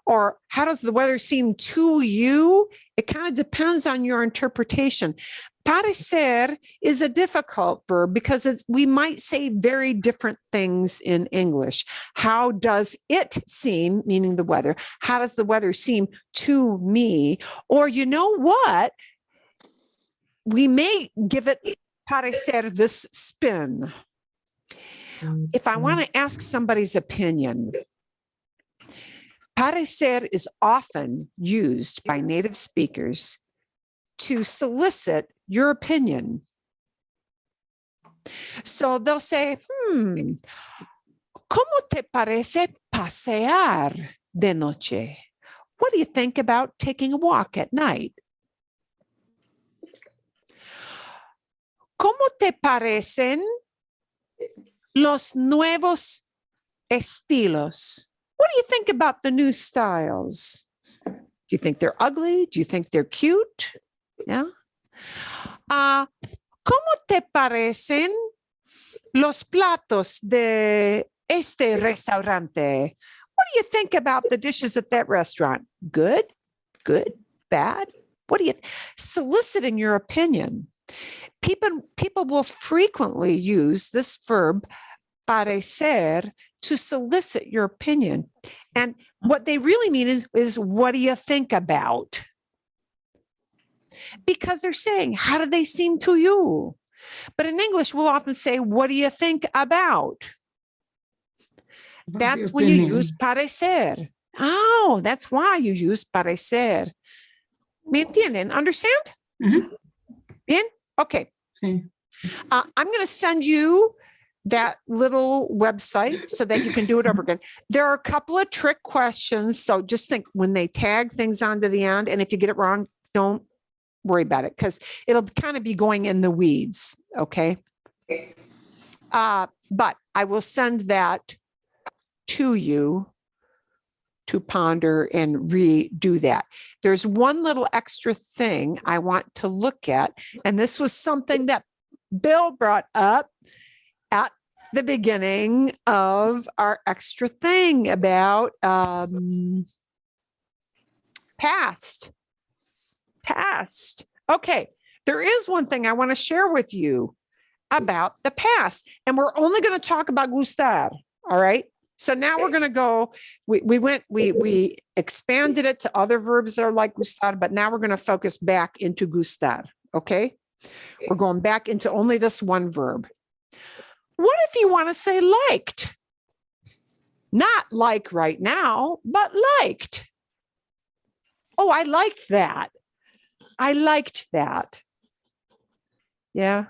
Or how does the weather seem to you? It kind of depends on your interpretation. Parecer is a difficult verb because we might say very different things in English. How does it seem, meaning the weather? How does the weather seem to me? Or you know what? We may give it parecer this spin. If I want to ask somebody's opinion, parecer is often used by native speakers to solicit your opinion. So they'll say, ¿Cómo te parece pasear de noche? What do you think about taking a walk at night? ¿Cómo te parecen los nuevos estilos? What do you think about the new styles? Do you think they're ugly? Do you think they're cute? Yeah. ¿Cómo te parecen los platos de este restaurante? What do you think about the dishes at that restaurant? Good, bad? What do you soliciting your opinion? People will frequently use this verb parecer to solicit your opinion. And what they really mean is what do you think about? Because they're saying, how do they seem to you? But in English, we'll often say, what do you think about? That's when you use parecer. Oh, that's why you use parecer. ¿Me entienden? Understand? Mm-hmm. Bien? Okay. Sí. I'm going to send you that little website so that you can do it over again. There are a couple of trick questions. So just think when they tag things onto the end, and if you get it wrong, don't worry about it because it'll kind of be going in the weeds. Okay. But I will send that to you to ponder and redo that. There's one little extra thing I want to look at, and this was something that Bill brought up at the beginning of our extra thing about past. Okay, there is one thing I want to share with you about the past, and we're only going to talk about gustar. All right. So now we're going to go, we expanded it to other verbs that are like gustar, but now we're going to focus back into gustar. Okay. We're going back into only this one verb. What if you want to say liked? Not like right now, but liked. Oh, I liked that. I liked that. Yeah.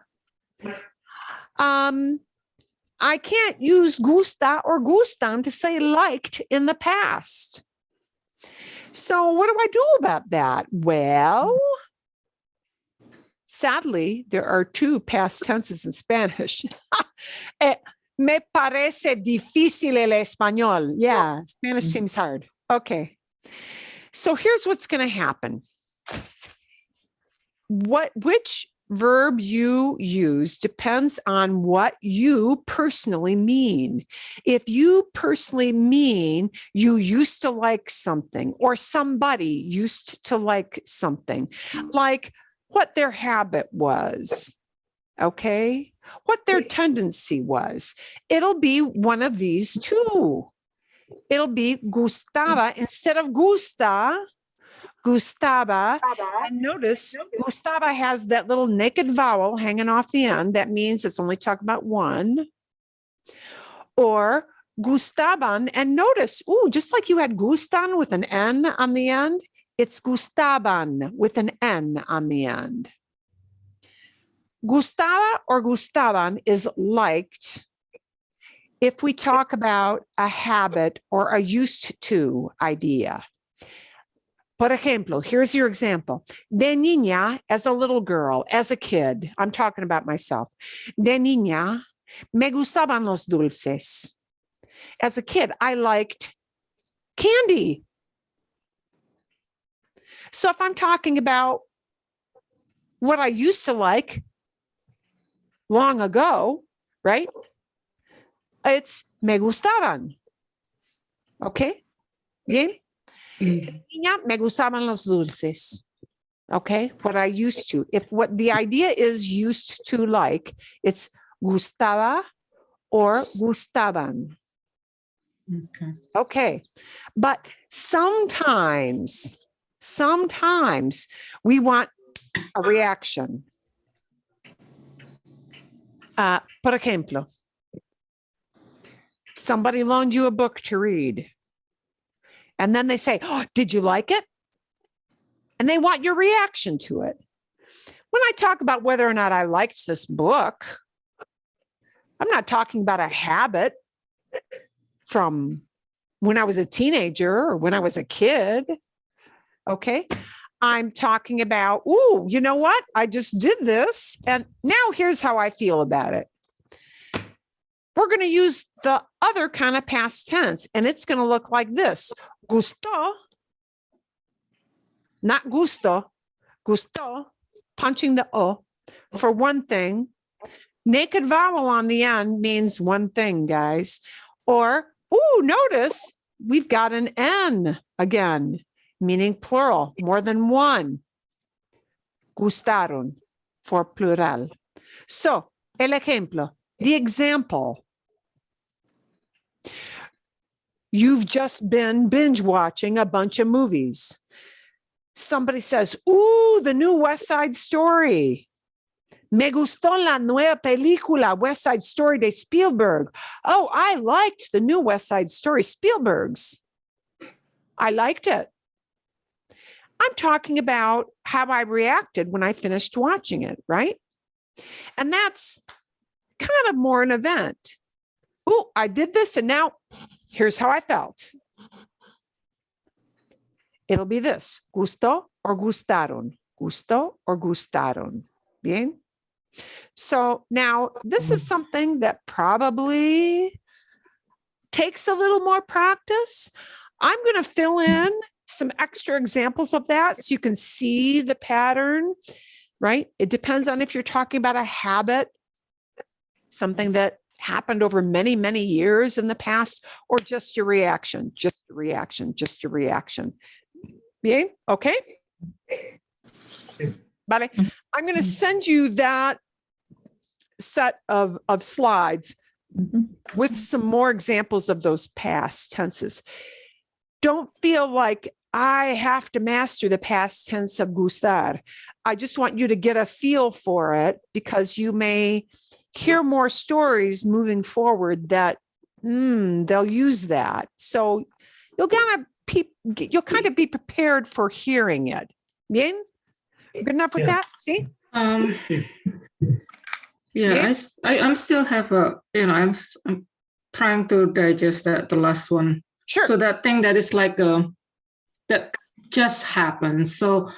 I can't use gusta or gustan to say liked in the past. So what do I do about that? Well, sadly, there are two past tenses in Spanish. Me parece difícil el español. Yeah, Spanish seems hard. Okay. So here's what's going to happen. Which verb you use depends on what you personally mean. If you personally mean you used to like something or somebody used to like something, like what their habit was, okay, what their tendency was, it'll be one of these two. It'll be gustaba instead of gusta. Gustaba, and notice gustaba has that little naked vowel hanging off the end. That means it's only talking about one. Or gustaban, and notice, just like you had gustan with an N on the end, it's gustaban with an N on the end. Gustaba or gustaban is liked if we talk about a habit or a used to idea. Por ejemplo, here's your example. De niña, as a little girl, as a kid, I'm talking about myself. De niña, me gustaban los dulces. As a kid, I liked candy. So if I'm talking about what I used to like long ago, right? It's me gustaban. Okay? Bien? Niña, me gustaban los dulces. Okay, what I used to. If what the idea is used to like, it's gustaba or gustaban. Okay, but sometimes we want a reaction. Por ejemplo, somebody loaned you a book to read. And then they say, oh, did you like it? And they want your reaction to it. When I talk about whether or not I liked this book, I'm not talking about a habit from when I was a teenager or when I was a kid. Okay. I'm talking about, you know what? I just did this. And now here's how I feel about it. We're going to use the other kind of past tense, and it's going to look like this. Gusto, not gusto, gusto, punching the O for one thing. Naked vowel on the end means one thing, guys. Or, notice we've got an N again, meaning plural, more than one. Gustaron for plural. So, el ejemplo, the example. You've just been binge watching a bunch of movies. Somebody says, the new West Side Story. Me gustó la nueva película, West Side Story de Spielberg. Oh, I liked the new West Side Story, Spielberg's. I liked it. I'm talking about how I reacted when I finished watching it, right? And that's kind of more an event. Oh, I did this and now here's how I felt. It'll be this, gusto or gustaron, gusto or gustaron. Bien? So now this is something that probably takes a little more practice. I'm going to fill in some extra examples of that so you can see the pattern, right? It depends on if you're talking about a habit, something that happened over many, many years in the past, or just your reaction, just your reaction, just your reaction. Bien? Okay? Vale. I'm going to send you that set of slides with some more examples of those past tenses. Don't feel like I have to master the past tense of gustar. I just want you to get a feel for it because you may hear more stories moving forward that they'll use that. So you'll kind of be prepared for hearing it. Bien? Good enough with that? See? Yeah, I'm still have I'm trying to digest the last one. Sure. So that thing that is like that just happened. So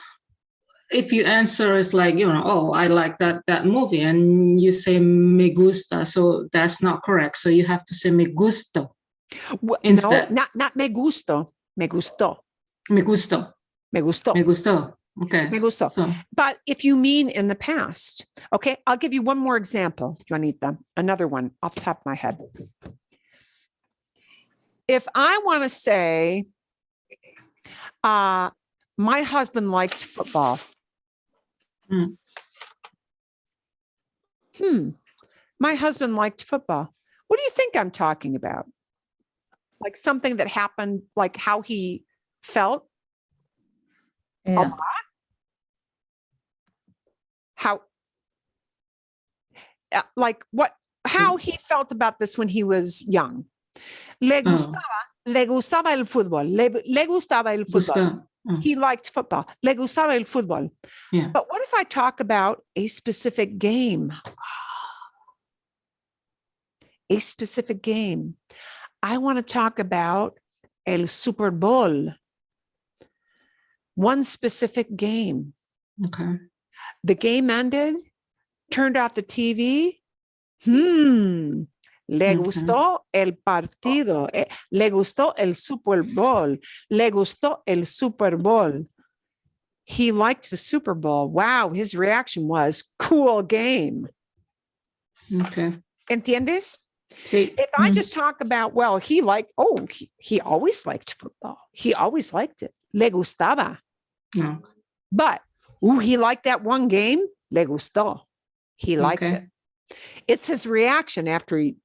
if you answer is like, oh, I like that movie, and you say me gusta, so that's not correct. So you have to say me gusto instead. No, not me gusto. Me gustó. Me gusto. Me gustó. Me gusto. Okay. Me gustó. So, but if you mean in the past, okay, I'll give you one more example, Juanita, another one off the top of my head. If I want to say, my husband liked football. My husband liked football. What do you think I'm talking about? Like something that happened, like how he felt? Yeah. A lot? How he felt about this when he was young. Le gustaba el fútbol. Le gustaba el fútbol. He liked football. Le gustaba el fútbol. Yeah. But what if I talk about a specific game? A specific game. I want to talk about el Super Bowl. One specific game. Okay. The game ended, turned off the TV. Le gustó el partido. Le gustó el Super Bowl. Le gustó el Super Bowl. He liked the Super Bowl. Wow, his reaction was, cool game. Okay. ¿Entiendes? Sí. If I just talk about, well, he always liked football. He always liked it. Le gustaba. No. But, he liked that one game. Le gustó. He liked it. It's his reaction after he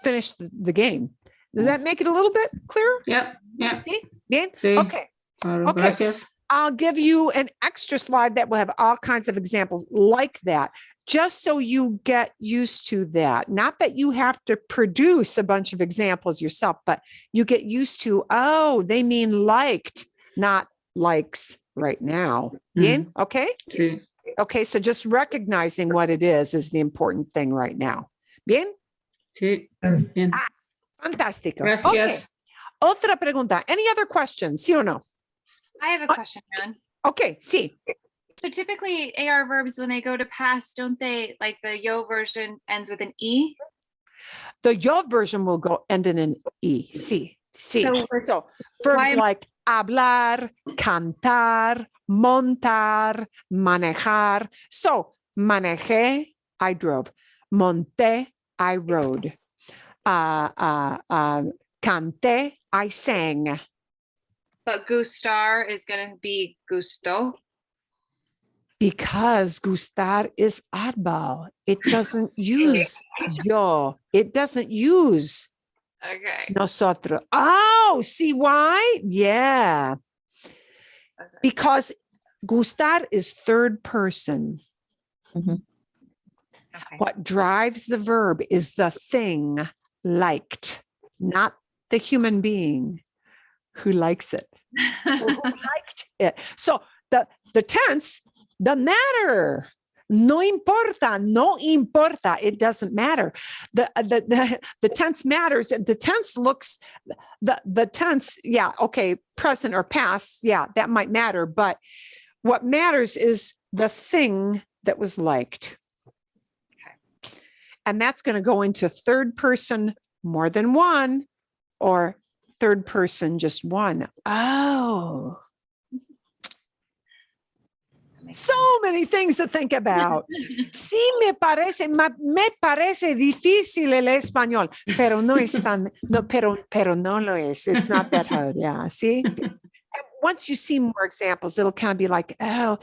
finished the game. Does that make it a little bit clearer? Yep. Yeah. See? Bien? Sí. Okay. Okay. Gracias. I'll give you an extra slide that will have all kinds of examples like that, just so you get used to that. Not that you have to produce a bunch of examples yourself, but you get used to, they mean liked, not likes right now. Bien? Okay? Sí. Okay, so just recognizing what it is the important thing right now. Bien? Sí. Bien. Fantástico. Gracias. Okay. Otra pregunta. Any other questions? ¿Sí o no? I have a question, Ron. Okay, sí. So typically AR verbs, when they go to past, don't they, like the yo version ends with an E? The yo version will end in an E. Sí, sí. So verbs like hablar, cantar, montar, manejar. So manejé, I drove. Monté, I rode. Canté, I sang. But gustar is going to be gusto. Because gustar is oddball. It doesn't use yo. It doesn't use nosotros. Oh, see why? Yeah. Okay. Because gustar is third person. Mm-hmm. Okay. What drives the verb is the thing liked, not the human being who likes it. Or who liked it. So the tense doesn't matter. No importa, no importa. It doesn't matter. The tense matters. The tense looks, the tense, yeah, okay, present or past, yeah, that might matter. But what matters is the thing that was liked. Okay. And that's going to go into third person more than one, or third person just one. Oh. So many things to think about. Sí, me parece difícil el español, pero no es tan, no, pero no lo es. It's not that hard. Yeah. See, once you see more examples, it'll kind of be like, oh,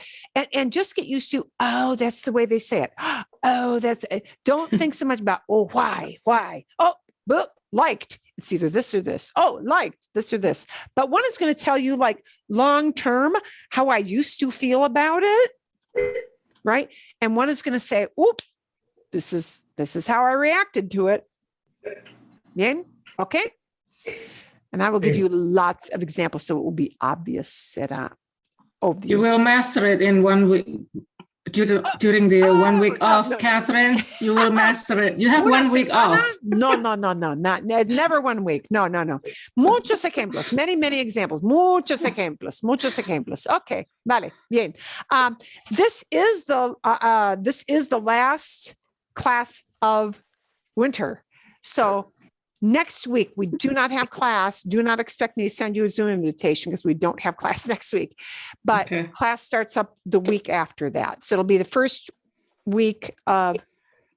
and just get used to, oh, that's the way they say it. Oh, that's, don't think so much about, oh, why? Oh, but liked. It's either this or this. Oh, liked this or this. But one is going to tell you like long term how I used to feel about it, right? And one is going to say, "Oop, this is how I reacted to it." Bien, okay. And I will give you lots of examples, so it will be obvious. Será obvio. You will master it in 1 week. During the 1 week off, Catherine, you will master it. You have 1 week off. No, never 1 week. No. Muchos ejemplos, many examples. Muchos ejemplos. Okay, vale, bien. This is the last class of winter. So next week, we do not have class. Do not expect me to send you a Zoom invitation because we don't have class next week. But class starts up the week after that. So it'll be the first week of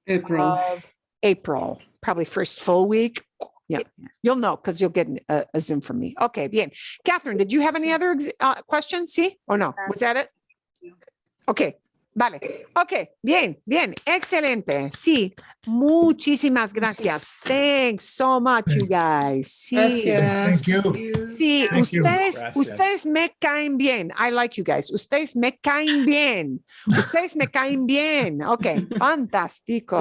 April, probably first full week. Yeah, you'll know because you'll get a Zoom from me. Okay, bien. Catherine, did you have any other questions? Sí or no? Was that it? Okay. Vale. Ok, bien, excelente. Sí, muchísimas gracias. Thanks so much, you guys. Sí, Thank you. sí, Thank you. ustedes me caen bien. I like you guys. Ustedes me caen bien. Ok, fantástico.